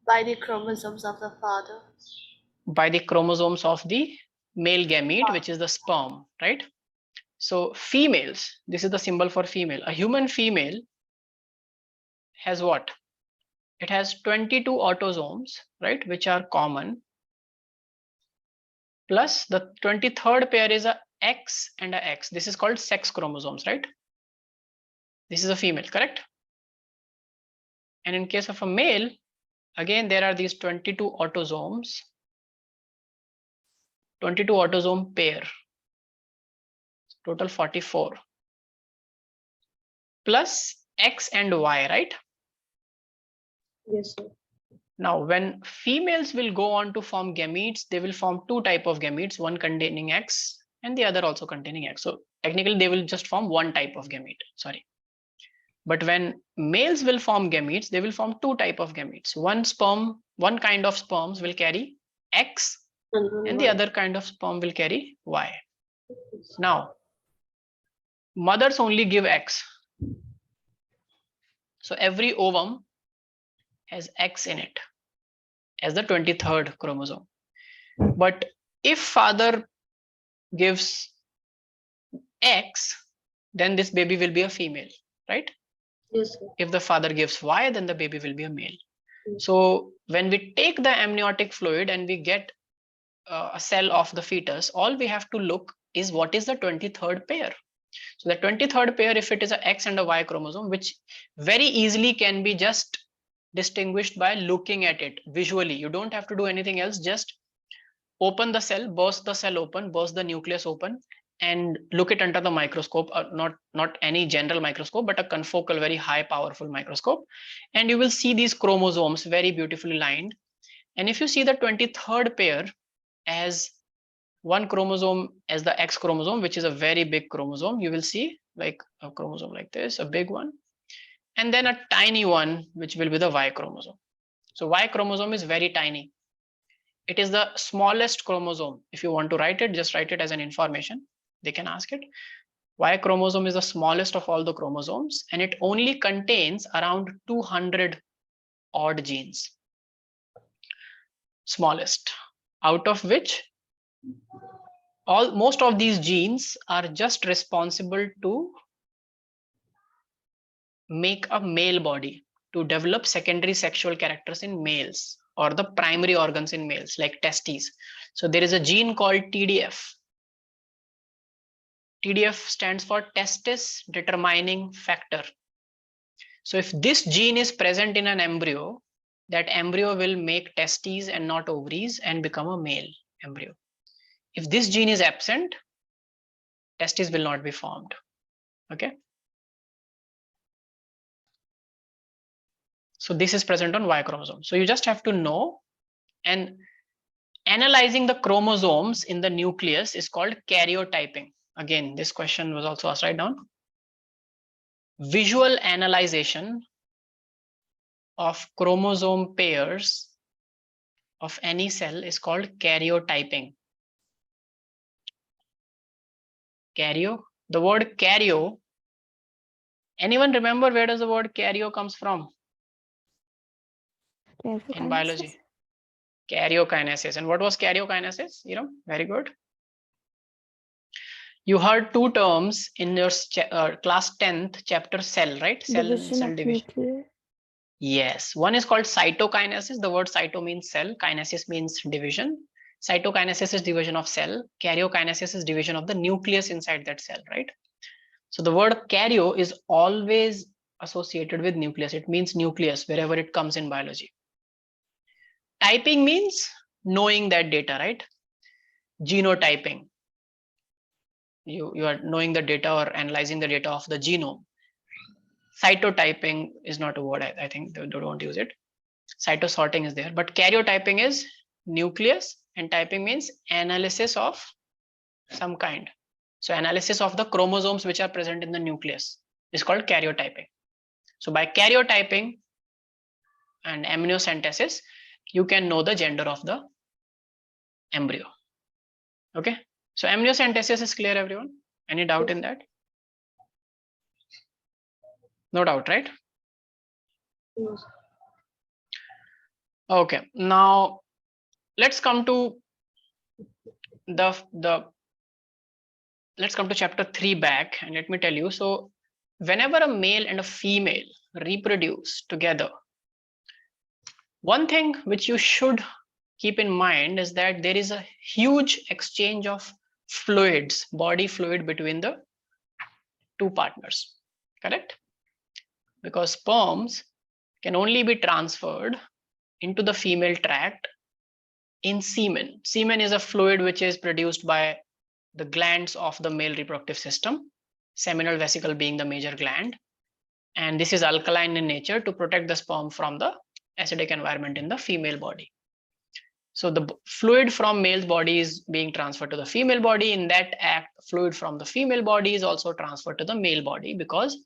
By the chromosomes of the father. By the chromosomes of the male gamete, which is the sperm, right? So females, this is the symbol for female. A human female has what? It has 22 autosomes, right, which are common. Plus the 23rd pair is a X and a X. This is called sex chromosomes, right? This is a female, correct? And in case of a male, again, there are these 22 autosomes, 22 autosome pair, total 44, plus X and Y, right? Yes, sir. Now, when females will go on to form gametes, they will form two type of gametes, one containing X and the other also containing X. So technically they will just form one type of gamete, sorry. But when males will form gametes, they will form two type of gametes. One sperm, one kind of sperms will carry X and the other kind of sperm will carry Y. Now, mothers only give X. So every ovum has X in it as the 23rd chromosome. But if father gives X, then this baby will be a female, right? Yes, sir. If the father gives Y, then the baby will be a male. So when we take the amniotic fluid and we get a cell of the fetus, all we have to look is what is the 23rd pair. So the 23rd pair, if it is a X and a Y chromosome, which very easily can be just distinguished by looking at it visually. You don't have to do anything else, just open the cell, burst the cell open, burst the nucleus open, and look it under the microscope, not any general microscope, but a confocal, very high powerful microscope, and you will see these chromosomes very beautifully lined. And if you see the 23rd pair as one chromosome as the X chromosome, which is a very big chromosome, you will see like a chromosome like this, a big one, and then a tiny one, which will be the Y chromosome. So Y chromosome is very tiny. It is the smallest chromosome. If you want to write it, just write it as an information. They can ask it. Y chromosome is the smallest of all the chromosomes, and it only contains around 200 odd genes. Smallest, out of which most of these genes are just responsible to make a male body, to develop secondary sexual characters in males, or the primary organs in males like testes. So there is a gene called TDF. TDF stands for testis determining factor. So if this gene is present in an embryo, that embryo will make testes and not ovaries and become a male embryo. If this gene is absent, testes will not be formed. Okay. So this is present on Y chromosome. So you just have to know, and analyzing the chromosomes in the nucleus is called karyotyping. Again, this question was also asked. Write down. Visual analyzation of chromosome pairs of any cell is called karyotyping. Karyo. The word karyo. Anyone remember where does the word karyo comes from in biology? Karyokinesis. And what was karyokinesis? Very good. You heard two terms in your class 10th chapter cell, right? Cell division. Nuclear. Yes, one is called cytokinesis. The word cyto means cell, kinesis means division. Cytokinesis is division of cell. Karyokinesis is division of the nucleus inside that cell, right? So the word karyo is always associated with nucleus. It means nucleus wherever it comes in biology. Typing means knowing that data, right? Genotyping. You are knowing the data or analyzing the data of the genome. Cytotyping is not a word. I think they don't use it. Cytosorting is there, but karyotyping is nucleus, and typing means analysis of some kind. So analysis of the chromosomes which are present in the nucleus is called karyotyping. So by karyotyping, and amniocentesis, you can know the gender of the embryo. Okay, so amniocentesis is clear, everyone? Any doubt in that? No doubt, right? No, sir. Okay, now let's come to let's come to chapter 3 back, and let me tell you. So whenever a male and a female reproduce together, one thing which you should keep in mind is that there is a huge exchange of fluids, body fluid between the two partners, correct? Because sperms can only be transferred into the female tract in semen. Semen is a fluid which is produced by the glands of the male reproductive system, seminal vesicle being the major gland. And this is alkaline in nature to protect the sperm from the acidic environment in the female body. So the fluid from male body is being transferred to the female body. In that act, fluid from the female body is also transferred to the male body because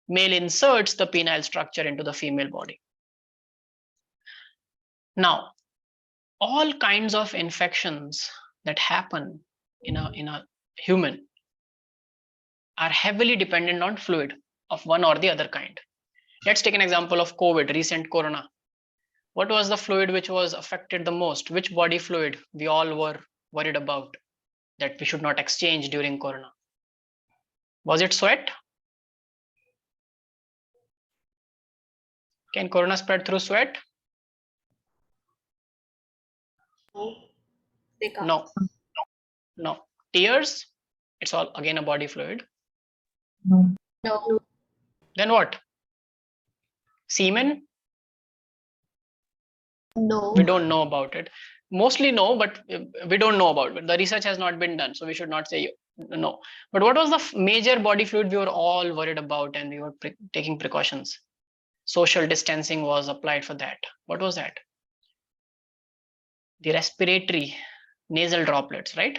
male inserts the penile structure into the female body. Now, all kinds of infections that happen in a human are heavily dependent on fluid of one or the other kind. Let's take an example of COVID, recent corona. What was the fluid which was affected the most? Which body fluid we all were worried about that we should not exchange during corona? Was it sweat? Can corona spread through sweat? No, they can't. No. No. Tears? It's all again a body fluid. No. No. Then what? Semen? No. We don't know about it. Mostly no, but we don't know about it. The research has not been done, so we should not say no. But what was the major body fluid we were all worried about and we were taking precautions? Social distancing was applied for that. What was that? The respiratory nasal droplets, right?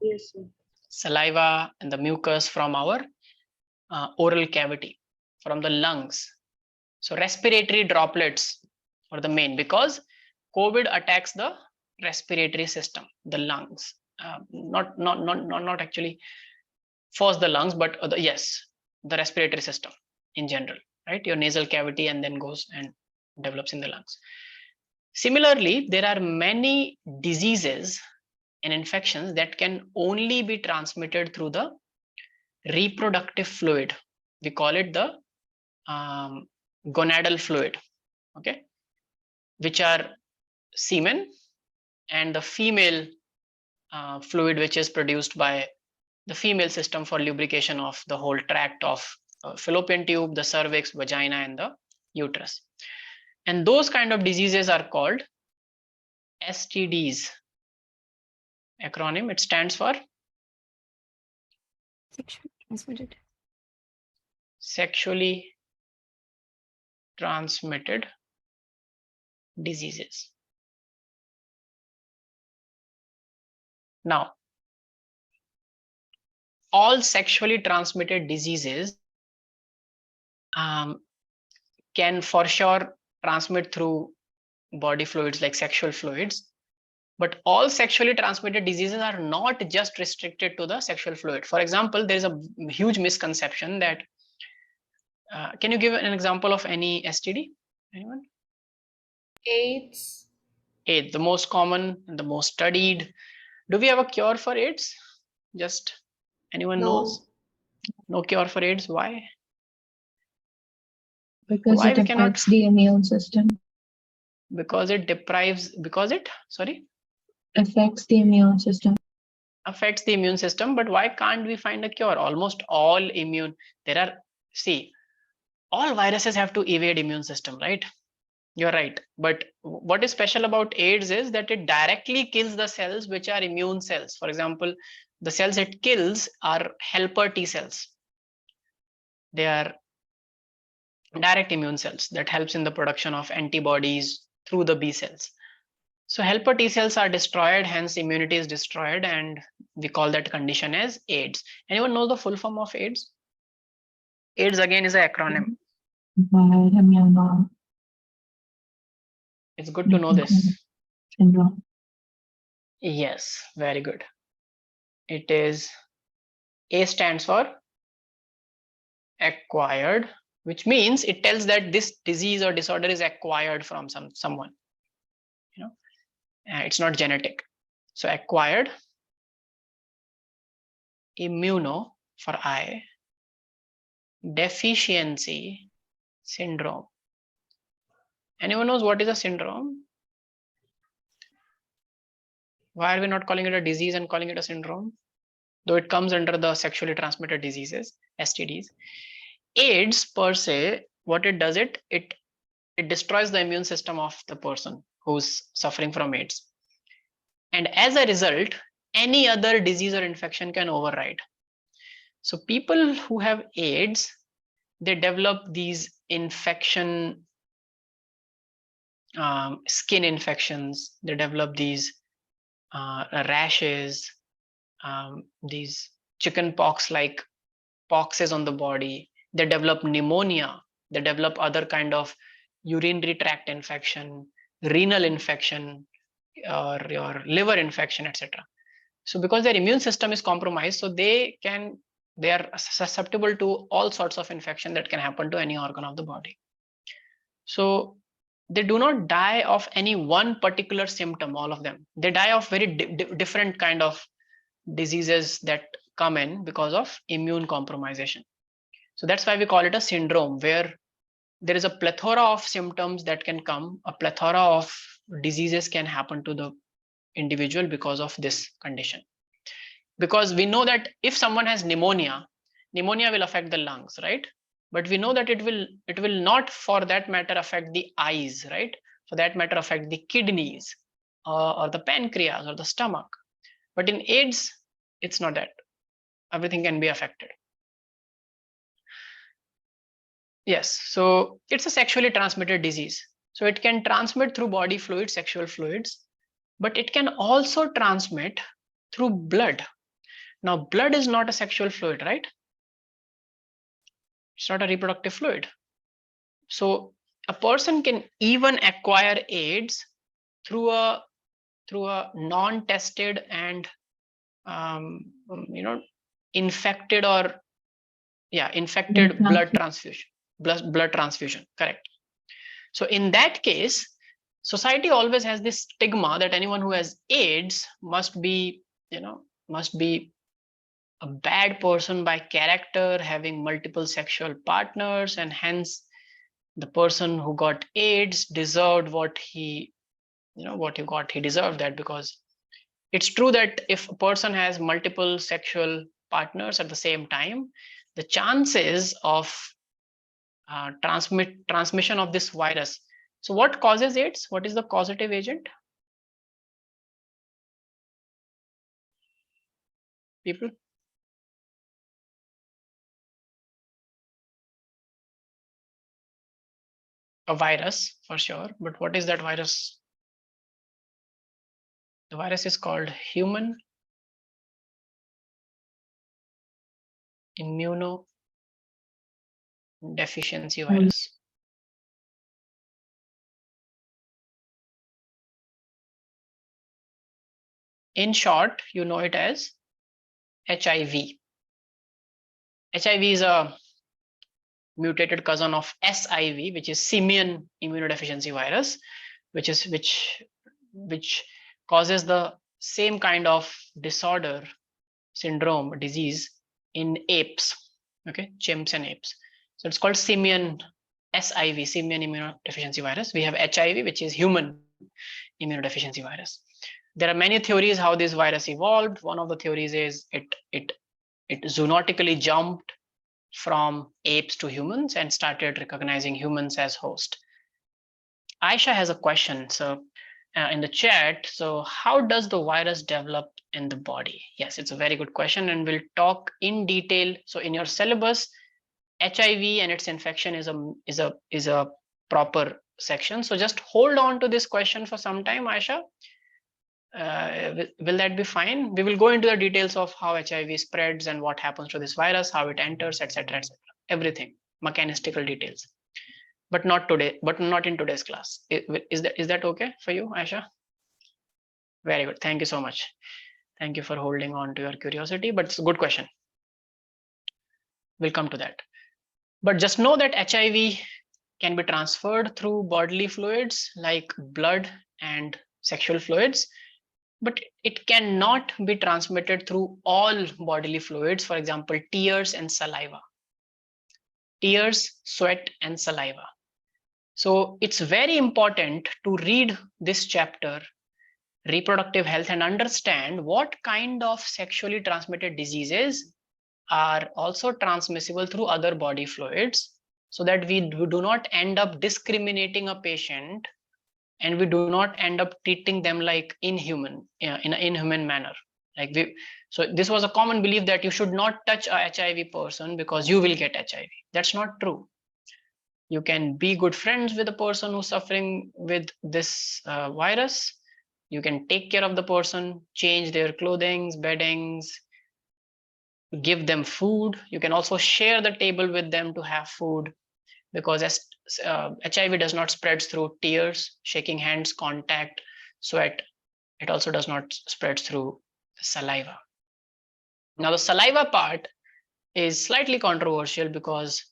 Yes, sir. Saliva and the mucus from our oral cavity, from the lungs. So respiratory droplets are the main, because COVID attacks the respiratory system, the lungs. Not actually first the lungs, but yes, the respiratory system in general, right? Your nasal cavity and then goes and develops in the lungs. Similarly, there are many diseases and infections that can only be transmitted through the reproductive fluid. We call it the gonadal fluid, okay, which are semen and the female fluid which is produced by the female system for lubrication of the whole tract of fallopian tube, the cervix, vagina, and the uterus. And those kind of diseases are called STDs. Acronym, it stands for Sexually transmitted. sexually transmitted diseases. Now, all sexually transmitted diseases can for sure transmit through body fluids like sexual fluids, but all sexually transmitted diseases are not just restricted to the sexual fluid. For example, there is a huge misconception that can you give an example of any STD? Anyone? AIDS. AIDS, the most common and the most studied. Do we have a cure for AIDS? Just anyone No. knows? No cure for AIDS. Why? Because Why it we cannot? affects the immune system. Because it deprives, because it, sorry? Affects the immune system. Affects the immune system, but why can't we find a cure? Almost all immune, there are, see, all viruses have to evade immune system, right? You're right. But what is special about AIDS is that it directly kills the cells which are immune cells. For example, the cells it kills are helper T cells. They are direct immune cells that helps in the production of antibodies through the B cells. So helper T cells are destroyed, hence immunity is destroyed, and we call that condition as AIDS. Anyone know the full form of AIDS? AIDS again is an acronym. Bad immune It's good to know this. Syndrome. Yes, very good. It is, A stands for acquired, which means it tells that this disease or disorder is acquired from someone. You know, it's not genetic. So acquired, immuno for I, deficiency syndrome. Anyone knows what is a syndrome? Why are we not calling it a disease and calling it a syndrome? Though it comes under the sexually transmitted diseases, STDs. AIDS per se, what it does, it destroys the immune system of the person who's suffering from AIDS. And as a result, any other disease or infection can override. So people who have AIDS, they develop these infection, skin infections, they develop these rashes, these chicken pox like poxes on the body, they develop pneumonia, they develop other kind of urinary tract infection, renal infection, or your liver infection, etc. So because their immune system is compromised, so they are susceptible to all sorts of infection that can happen to any organ of the body. So they do not die of any one particular symptom, all of them. They die of very different kind of diseases that come in because of immune compromisation. So that's why we call it a syndrome, where there is a plethora of symptoms that can come, a plethora of diseases can happen to the individual because of this condition. Because we know that if someone has pneumonia, pneumonia will affect the lungs, right? But we know that it will not, for that matter, affect the eyes, right? For that matter, affect the kidneys or the pancreas or the stomach. But in AIDS, it's not that. Everything can be affected. Yes, so it's a sexually transmitted disease. So it can transmit through body fluids, sexual fluids, but it can also transmit through blood. Now, blood is not a sexual fluid, right? It's not a reproductive fluid. So a person can even acquire AIDS through a non-tested and infected or infected blood transfusion, correct. So in that case, society always has this stigma that anyone who has AIDS must be a bad person by character, having multiple sexual partners, and hence the person who got AIDS deserved what he got. He deserved that, because it's true that if a person has multiple sexual partners at the same time, the chances of transmission of this virus. So what causes AIDS? What is the causative agent? People? A virus for sure, but what is that virus? The virus is called human immunodeficiency virus. In short, you know it as HIV. HIV is a mutated cousin of SIV, which is simian immunodeficiency virus, which causes the same kind of disorder, syndrome, disease in apes, okay, chimps and apes. So it's called simian SIV, simian immunodeficiency virus. We have HIV, which is human immunodeficiency virus. There are many theories how this virus evolved. One of the theories is it zoonotically jumped from apes to humans and started recognizing humans as host. Aisha has a question, so in the chat. So how does the virus develop in the body? Yes, it's a very good question, and we'll talk in detail. So in your syllabus, HIV and its infection is a proper section. So just hold on to this question for some time, Aisha. Will that be fine? We will go into the details of how HIV spreads and what happens to this virus, how it enters, etc., etc. Everything, mechanistical details. but not today, but not in today's class. Is that okay for you, Aisha? Very good. Thank you so much. Thank you for holding on to your curiosity, but it's a good question. We'll come to that. But just know that HIV can be transferred through bodily fluids like blood and sexual fluids, but it cannot be transmitted through all bodily fluids, for example, tears and saliva. Tears, sweat, and saliva. So it's very important to read this chapter, reproductive health, and understand what kind of sexually transmitted diseases are also transmissible through other body fluids, so that we do not end up discriminating a patient and we do not end up treating them like inhuman, in an inhuman manner. So this was a common belief that you should not touch a HIV person because you will get HIV. That's not true. You can be good friends with a person who's suffering with this virus. You can take care of the person, change their clothing, beddings, give them food. You can also share the table with them to have food, because as HIV does not spread through tears, shaking hands, contact, sweat. It also does not spread through saliva. Now the saliva part is slightly controversial because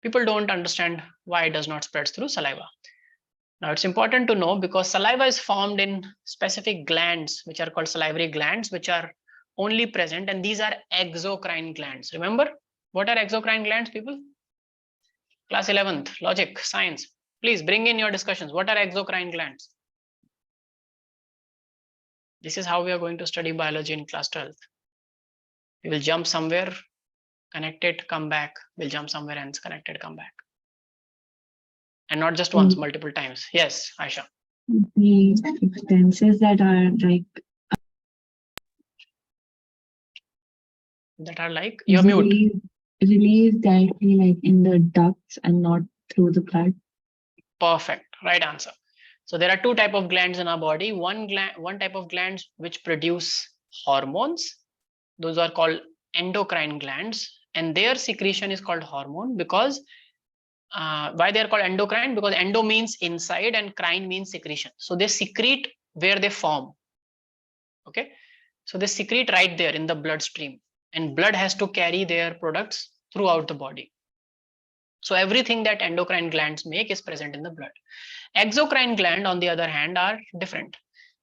people don't understand why it does not spread through saliva. Now it's important to know because saliva is formed in specific glands which are called salivary glands, which are only present, and these are exocrine glands. Remember what are exocrine glands, people? Class 11th, logic, science. Please bring in your discussions. What are exocrine glands? This is how we are going to study biology in class 12th. We will jump somewhere, connect it, come back. We'll jump somewhere and connect it, come back. And not just once, multiple times. Yes, Aisha. The substances that are like, you're mute. Released directly like in the ducts and not through the blood. Perfect, right answer. So there are two types of glands in our body. One type of glands which produce hormones. Those are called endocrine glands, and their secretion is called hormone. Because why they are called endocrine? Because endo means inside and crine means secretion. So they secrete where they form. Okay, so they secrete right there in the bloodstream, and blood has to carry their products throughout the body. So everything that endocrine glands make is present in the blood. Exocrine gland, on the other hand, are different.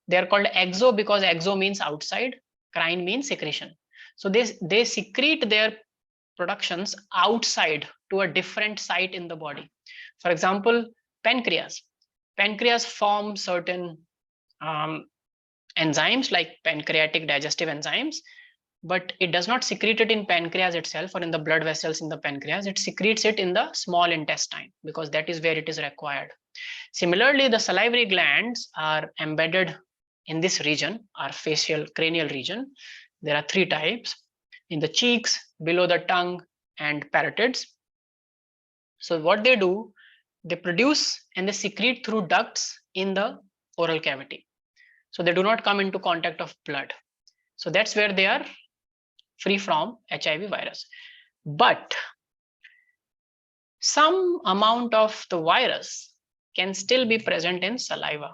They are called exo because exo means outside, crine means secretion. So they secrete their productions outside to a different site in the body. For example, pancreas. Pancreas forms certain enzymes like pancreatic digestive enzymes, but it does not secrete it in pancreas itself or in the blood vessels in the pancreas. It secretes it in the small intestine because that is where it is required. Similarly, the salivary glands are embedded in this region, our facial cranial region. There are three types: in the cheeks, below the tongue, and parotids. So what they do, they produce and they secrete through ducts in the oral cavity. So they do not come into contact of blood. So that's where they are free from HIV virus. But some amount of the virus can still be present in saliva,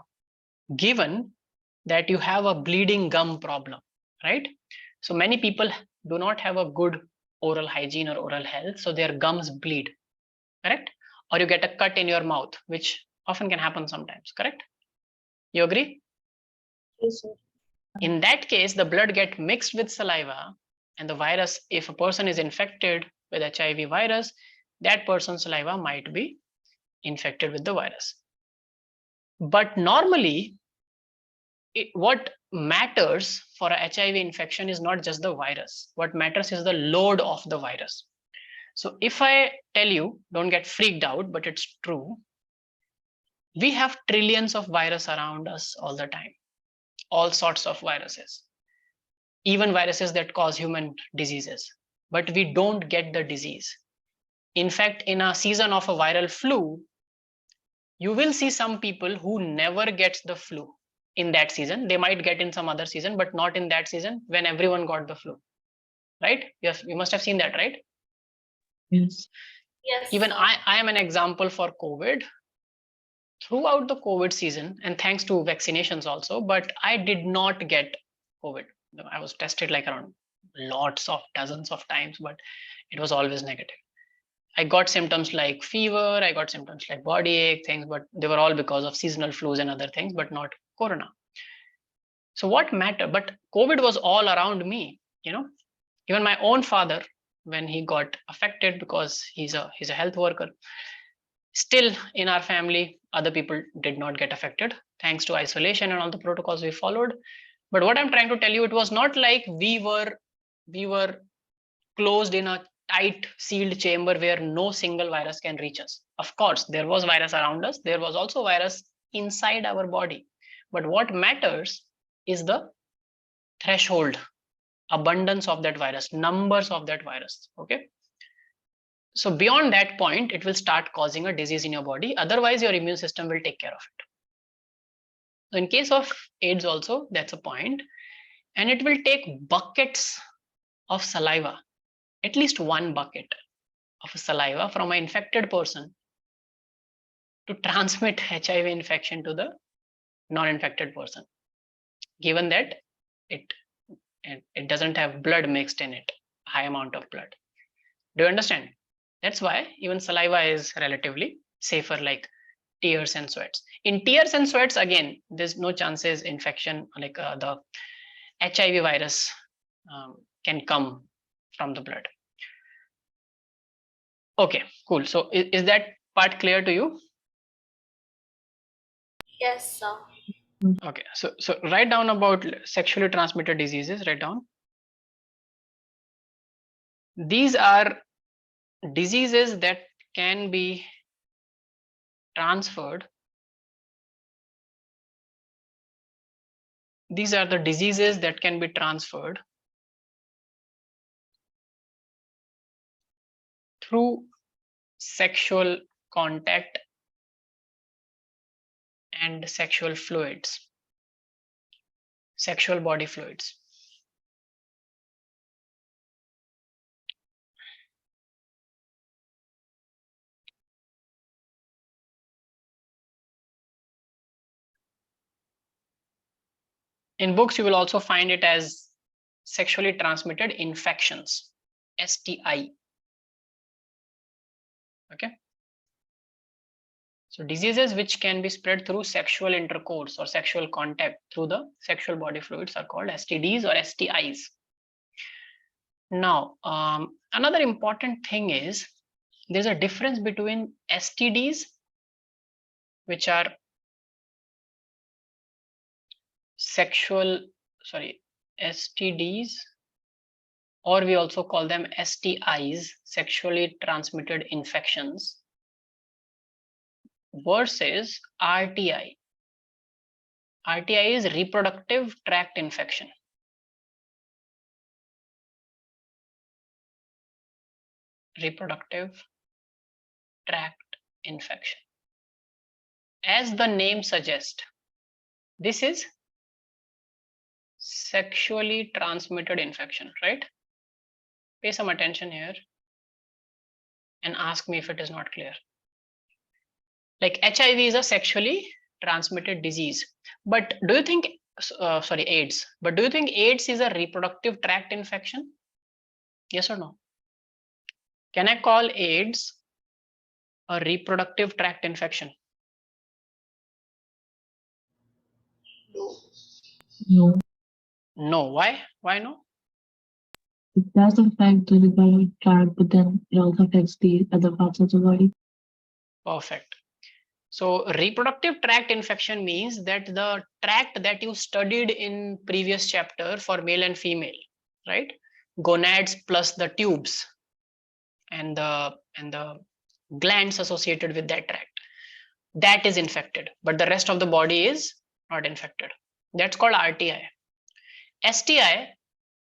given that you have a bleeding gum problem, right? So many people do not have a good oral hygiene or oral health, so their gums bleed, correct? Or you get a cut in your mouth, which often can happen sometimes, correct? You agree? Yes, sir. In that case, the blood gets mixed with saliva, and the virus, if a person is infected with HIV virus, that person's saliva might be infected with the virus. But normally, what matters for a HIV infection is not just the virus. What matters is the load of the virus. So if I tell you, don't get freaked out, but it's true. We have trillions of viruses around us all the time, all sorts of viruses, even viruses that cause human diseases, but we don't get the disease. In fact, in a season of a viral flu, you will see some people who never gets the flu in that season. They might get in some other season, but not in that season when everyone got the flu, right? Yes, you must have seen that, right? Yes. Yes. Even sir. I am an example for COVID. Throughout the COVID season, and thanks to vaccinations also, but I did not get COVID. I was tested like around dozens of times, but it was always negative. I got symptoms like fever, I got symptoms like body ache, things, but they were all because of seasonal flus and other things, but not corona. So what mattered? But COVID was all around me, even my own father, when he got affected, because he's a health worker, still in our family, other people did not get affected thanks to isolation and all the protocols we followed. But what I'm trying to tell you, it was not like we were closed in a tight sealed chamber where no single virus can reach us. Of course, there was virus around us. There was also virus inside our body. But what matters is the threshold, abundance of that virus, numbers of that virus. Okay. So beyond that point, it will start causing a disease in your body. Otherwise, your immune system will take care of it. So in case of AIDS also, that's a point. And it will take buckets of saliva, at least one bucket of saliva from an infected person to transmit HIV infection to the non-infected person, given that it doesn't have blood mixed in it, high amount of blood. Do you understand? That's why even saliva is relatively safer, like tears and sweats. In tears and sweats, again, there's no chances infection, like the HIV virus can come from the blood. Okay, cool. So is that part clear to you? Yes, sir. Okay, so write down about sexually transmitted diseases. Write down. These are diseases that can be transferred. These are the diseases that can be transferred through sexual contact and sexual fluids, sexual body fluids. In books, you will also find it as sexually transmitted infections, STI. Okay. So diseases which can be spread through sexual intercourse or sexual contact through the sexual body fluids are called STDs or STIs. Now, another important thing is there's a difference between STDs, which are STDs, or we also call them STIs, sexually transmitted infections, versus RTI. RTI is reproductive tract infection. Reproductive tract infection. As the name suggests, this is sexually transmitted infection, right? Pay some attention here and ask me if it is not clear. Like HIV is a sexually transmitted disease, but do you think, AIDS, but do you think AIDS is a reproductive tract infection? Yes or no? Can I call AIDS a reproductive tract infection? No. No, No. Why? Why no? it does affect the reproductive tract, but then it also affects the other parts of the body. Perfect. So reproductive tract infection means that the tract that you studied in previous chapter for male and female, right? Gonads plus the tubes and the glands associated with that tract, that is infected, but the rest of the body is not infected. That's called RTI. STI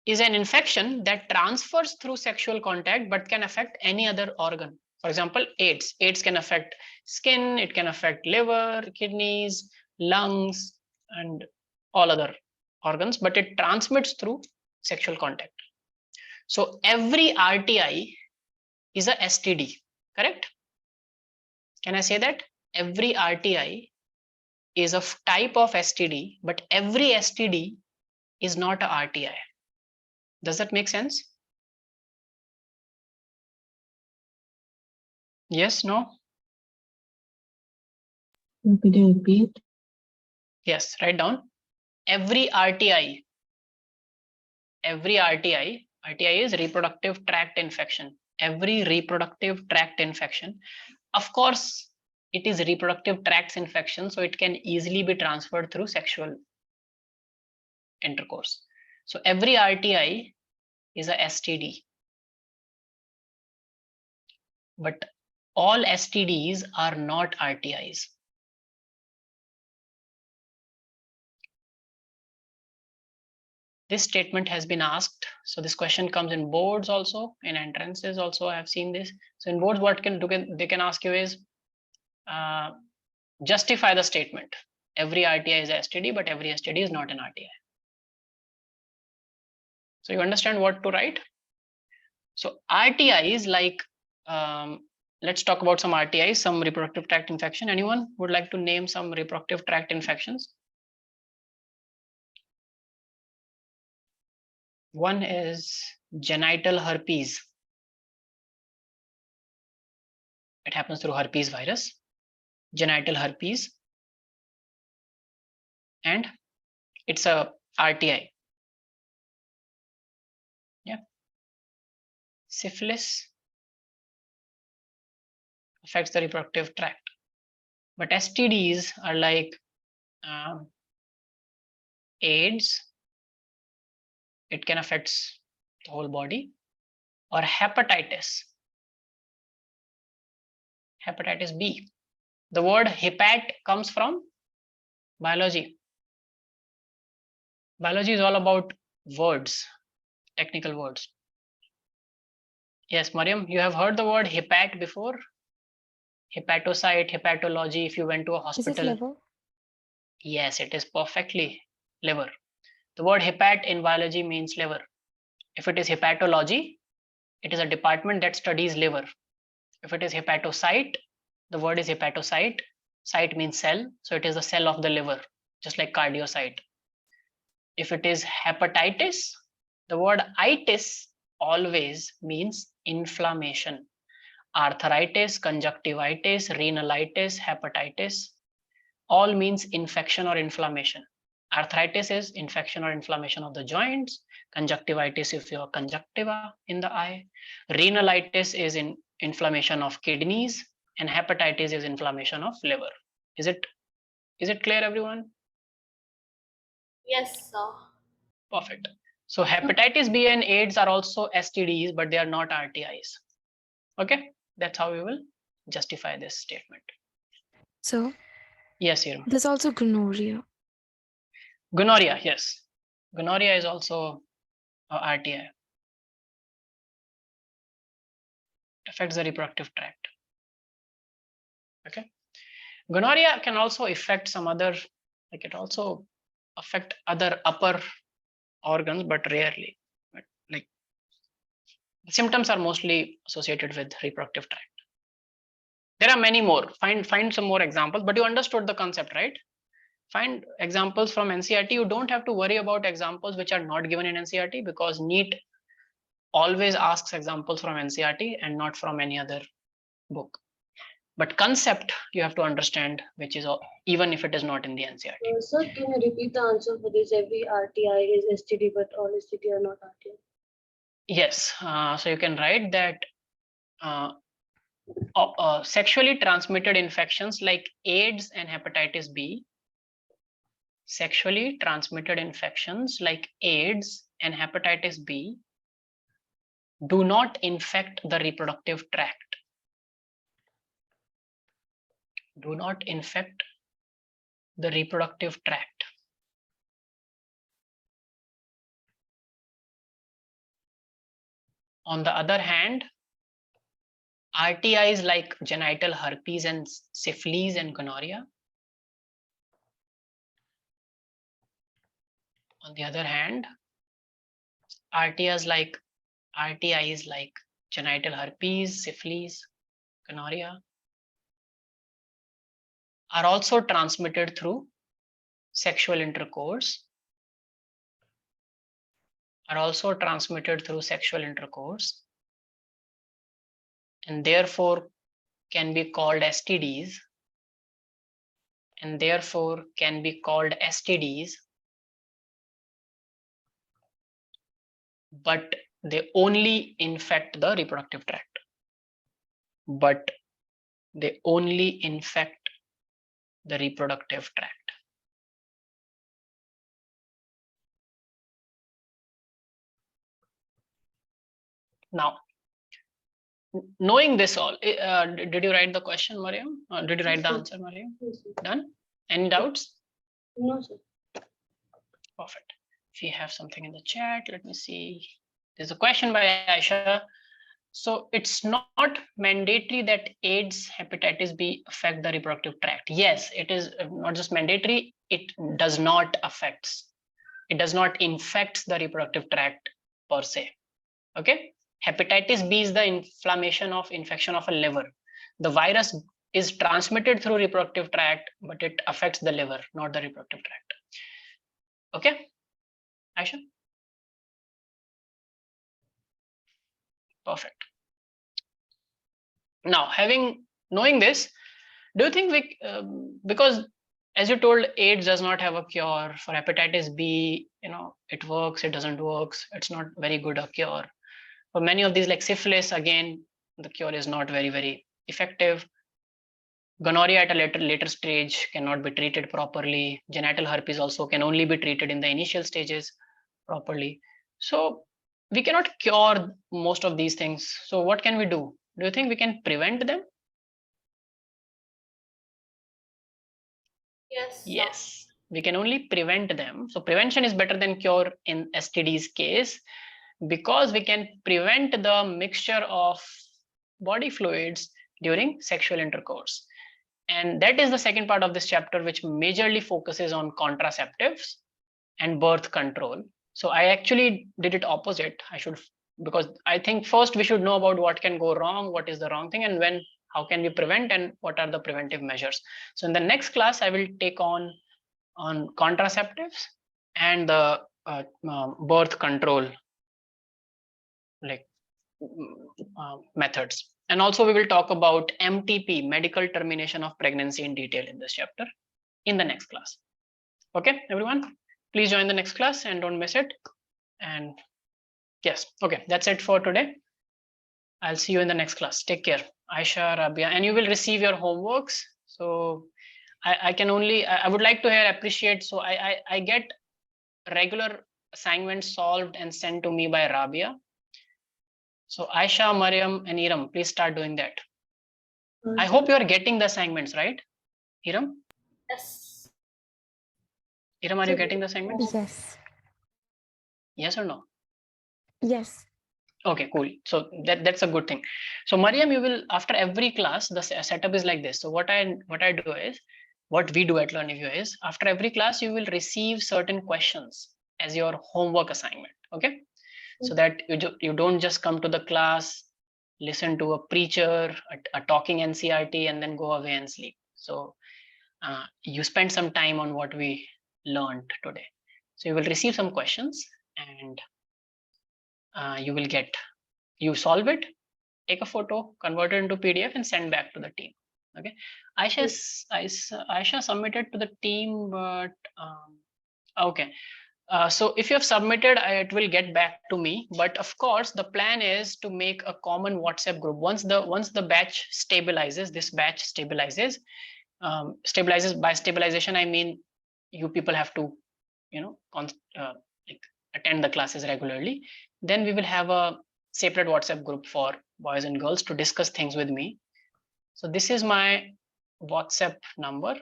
is an infection that transfers through sexual contact but can affect any other organ. For example, AIDS. AIDS can affect skin, it can affect liver, kidneys, lungs, and all other organs, but it transmits through sexual contact. So every RTI is a STD, Correct? Can I say that? Every RTI is of type of STD, but every STD is not a RTI. Does that make sense? Yes, no? Could you repeat? Yes, write down. Every RTI is reproductive tract infection. Every reproductive tract infection. Of course, it is reproductive tracts infection, so it can easily be transferred through sexual intercourse. So every RTI is a STD. But all STDs are not RTIs. This statement has been asked. So this question comes in boards also, in entrances also. I have seen this. So in boards, what they can ask you is justify the statement. Every RTI is a STD, but every STD is not an RTI. So you understand what to write. So RTI is like, let's talk about some RTIs, some reproductive tract infection. Anyone would like to name some reproductive tract infections? One is genital herpes. It happens through herpes virus, genital herpes, and it's a RTI. Yeah. Syphilis affects the reproductive tract, but STDs are like AIDS. It can affect the whole body, or hepatitis. Hepatitis B. The word hepat comes from biology. Biology is all about words, technical words. Yes, Mariam, you have heard the word hepat before? Hepatocyte, hepatology, if you went to a Is it hospital. liver? Yes, it is perfectly liver. The word hepat in biology means liver. If it is hepatology, it is a department that studies liver. If it is hepatocyte, the word is hepatocyte. Cyte means cell, so it is a cell of the liver, just like cardiocyte. If it is hepatitis, the word itis always means inflammation. Arthritis, conjunctivitis, renalitis, hepatitis, all means infection or inflammation. Arthritis is infection or inflammation of the joints. Conjunctivitis if you have conjunctiva in the eye. Renalitis is inflammation of kidneys, and hepatitis is inflammation of liver. Is it clear, everyone? Yes, sir. Perfect. So hepatitis B and AIDS are also STDs, but they are not RTIs. Okay, that's how we will justify this statement. So Yes, Hiram. there's also gonorrhea. Gonorrhea, yes. Gonorrhea is also a RTI. It affects the reproductive tract. Okay. Gonorrhea can also affect some other, like it also affect other upper organs, but rarely. But like symptoms are mostly associated with reproductive tract. There are many more. Find some more examples, but you understood the concept, right? Find examples from NCERT. You don't have to worry about examples which are not given in NCERT, because NEET always asks examples from NCERT and not from any other book. But concept you have to understand, which is even if it is not in the NCERT. Sir, can you repeat the answer for this? Every RTI is STD, but all STD are not RTI. Yes, so you can write that sexually transmitted infections like AIDS and hepatitis B, sexually transmitted infections like AIDS and hepatitis B do not infect the reproductive tract. Do not infect the reproductive tract. On the other hand, RTIs like genital herpes and syphilis and gonorrhea. On the other hand, RTIs like genital herpes, syphilis, gonorrhea, are also transmitted through sexual intercourse, and therefore can be called STDs, but they only infect the reproductive tract. Now, knowing this all, did you write the question, Mariam? Did you write the answer, Mariam? Yes, sir. Done? Any doubts? No, sir. Perfect. If you have something in the chat, let me see. There's a question by Aisha. So it's not mandatory that AIDS, hepatitis B affect the reproductive tract. Yes, it is not just mandatory, it does not infect the reproductive tract per se. Okay. Hepatitis B is the infection of a liver. The virus is transmitted through reproductive tract, but it affects the liver, not the reproductive tract. Okay, Aisha? Perfect. Now, knowing this, do you think because as you told, AIDS does not have a cure. For hepatitis B, it works, it doesn't work, it's not very good a cure. For many of these, like syphilis, again, the cure is not very, very effective. Gonorrhea at a later stage cannot be treated properly. Genital herpes also can only be treated in the initial stages properly. So we cannot cure most of these things. So what can we do? Do you think we can prevent them? Yes. sir. Yes, we can only prevent them. So prevention is better than cure in STD's case, because we can prevent the mixture of body fluids during sexual intercourse. And that is the second part of this chapter, which majorly focuses on contraceptives and birth control. So I actually did it opposite. Because I think first we should know about what can go wrong, what is the wrong thing, and how can we prevent, and what are the preventive measures. So in the next class, I will take on contraceptives and the birth control methods. And also we will talk about MTP, medical termination of pregnancy, in detail in this chapter in the next class. Okay, everyone, please join the next class and don't miss it. And yes, okay, that's it for today. I'll see you in the next class. Take care, Aisha, Rabia, and you will receive your homeworks. So I would like to appreciate. So I get regular assignments solved and sent to me by Rabia. So Aisha, Mariam, and Iram, please start doing that. I hope you are getting the assignments, right? Iram? Yes. Iram, are you getting the assignments? Yes. Yes or no? Yes. Okay, cool. So that's a good thing. So Mariam, you will, after every class, the setup is like this. So what we do at Learnivio is, after every class, you will receive certain questions as your homework assignment. Okay. So that you don't just come to the class, listen to a preacher, a talking NCRT, and then go away and sleep. So you spend some time on what we learned today. So you will receive some questions, and you solve it, take a photo, convert it into PDF, and send back to the team. Okay. Aisha submitted to the team, but okay. So if you have submitted, it will get back to me. But of course, the plan is to make a common WhatsApp group. Once the batch stabilizes, stabilizes. By stabilization, I mean you people have to, attend the classes regularly. Then we will have a separate WhatsApp group for boys and girls to discuss things with me. So this is my WhatsApp number.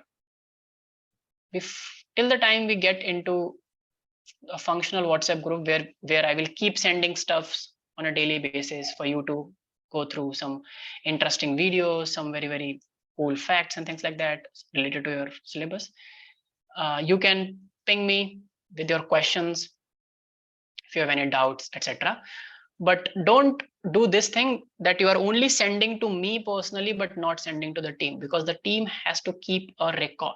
Till the time we get into a functional WhatsApp group where I will keep sending stuffs on a daily basis for you to go through some interesting videos, some very, very cool facts and things like that related to your syllabus. You can ping me with your questions if you have any doubts, etc. but don't do this thing that you are only sending to me personally but not sending to the team, because the team has to keep a record.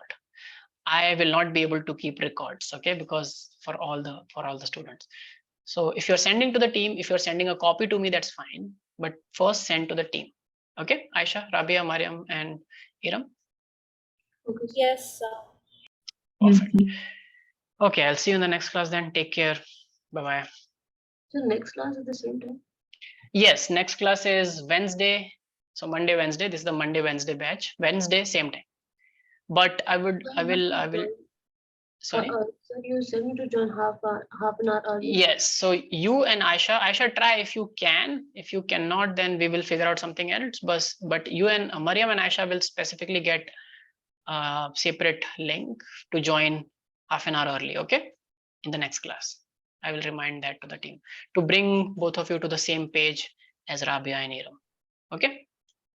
I will not be able to keep records, okay, because for all the students. So if you're sending to the team, if you're sending a copy to me, that's fine, but first send to the team. Okay, Aisha, Rabia, Mariam, and Iram. Okay, sir. Yes, sir. Yes, Perfect. Okay, I'll see you in the next class then. Take care. Bye bye. So next class at the same time. Yes, next class is Wednesday. So Monday, Wednesday. This is the Monday, Wednesday batch. Wednesday, same time. But I will. Sorry. Sir, you said me to join half an hour early. Yes. So you and Aisha, try if you can. If you cannot, then we will figure out something else. But you and Mariam and Aisha will specifically get a separate link to join half an hour early. Okay, in the next class. I will remind that to the team to bring both of you to the same page as Rabia and Iram. Okay.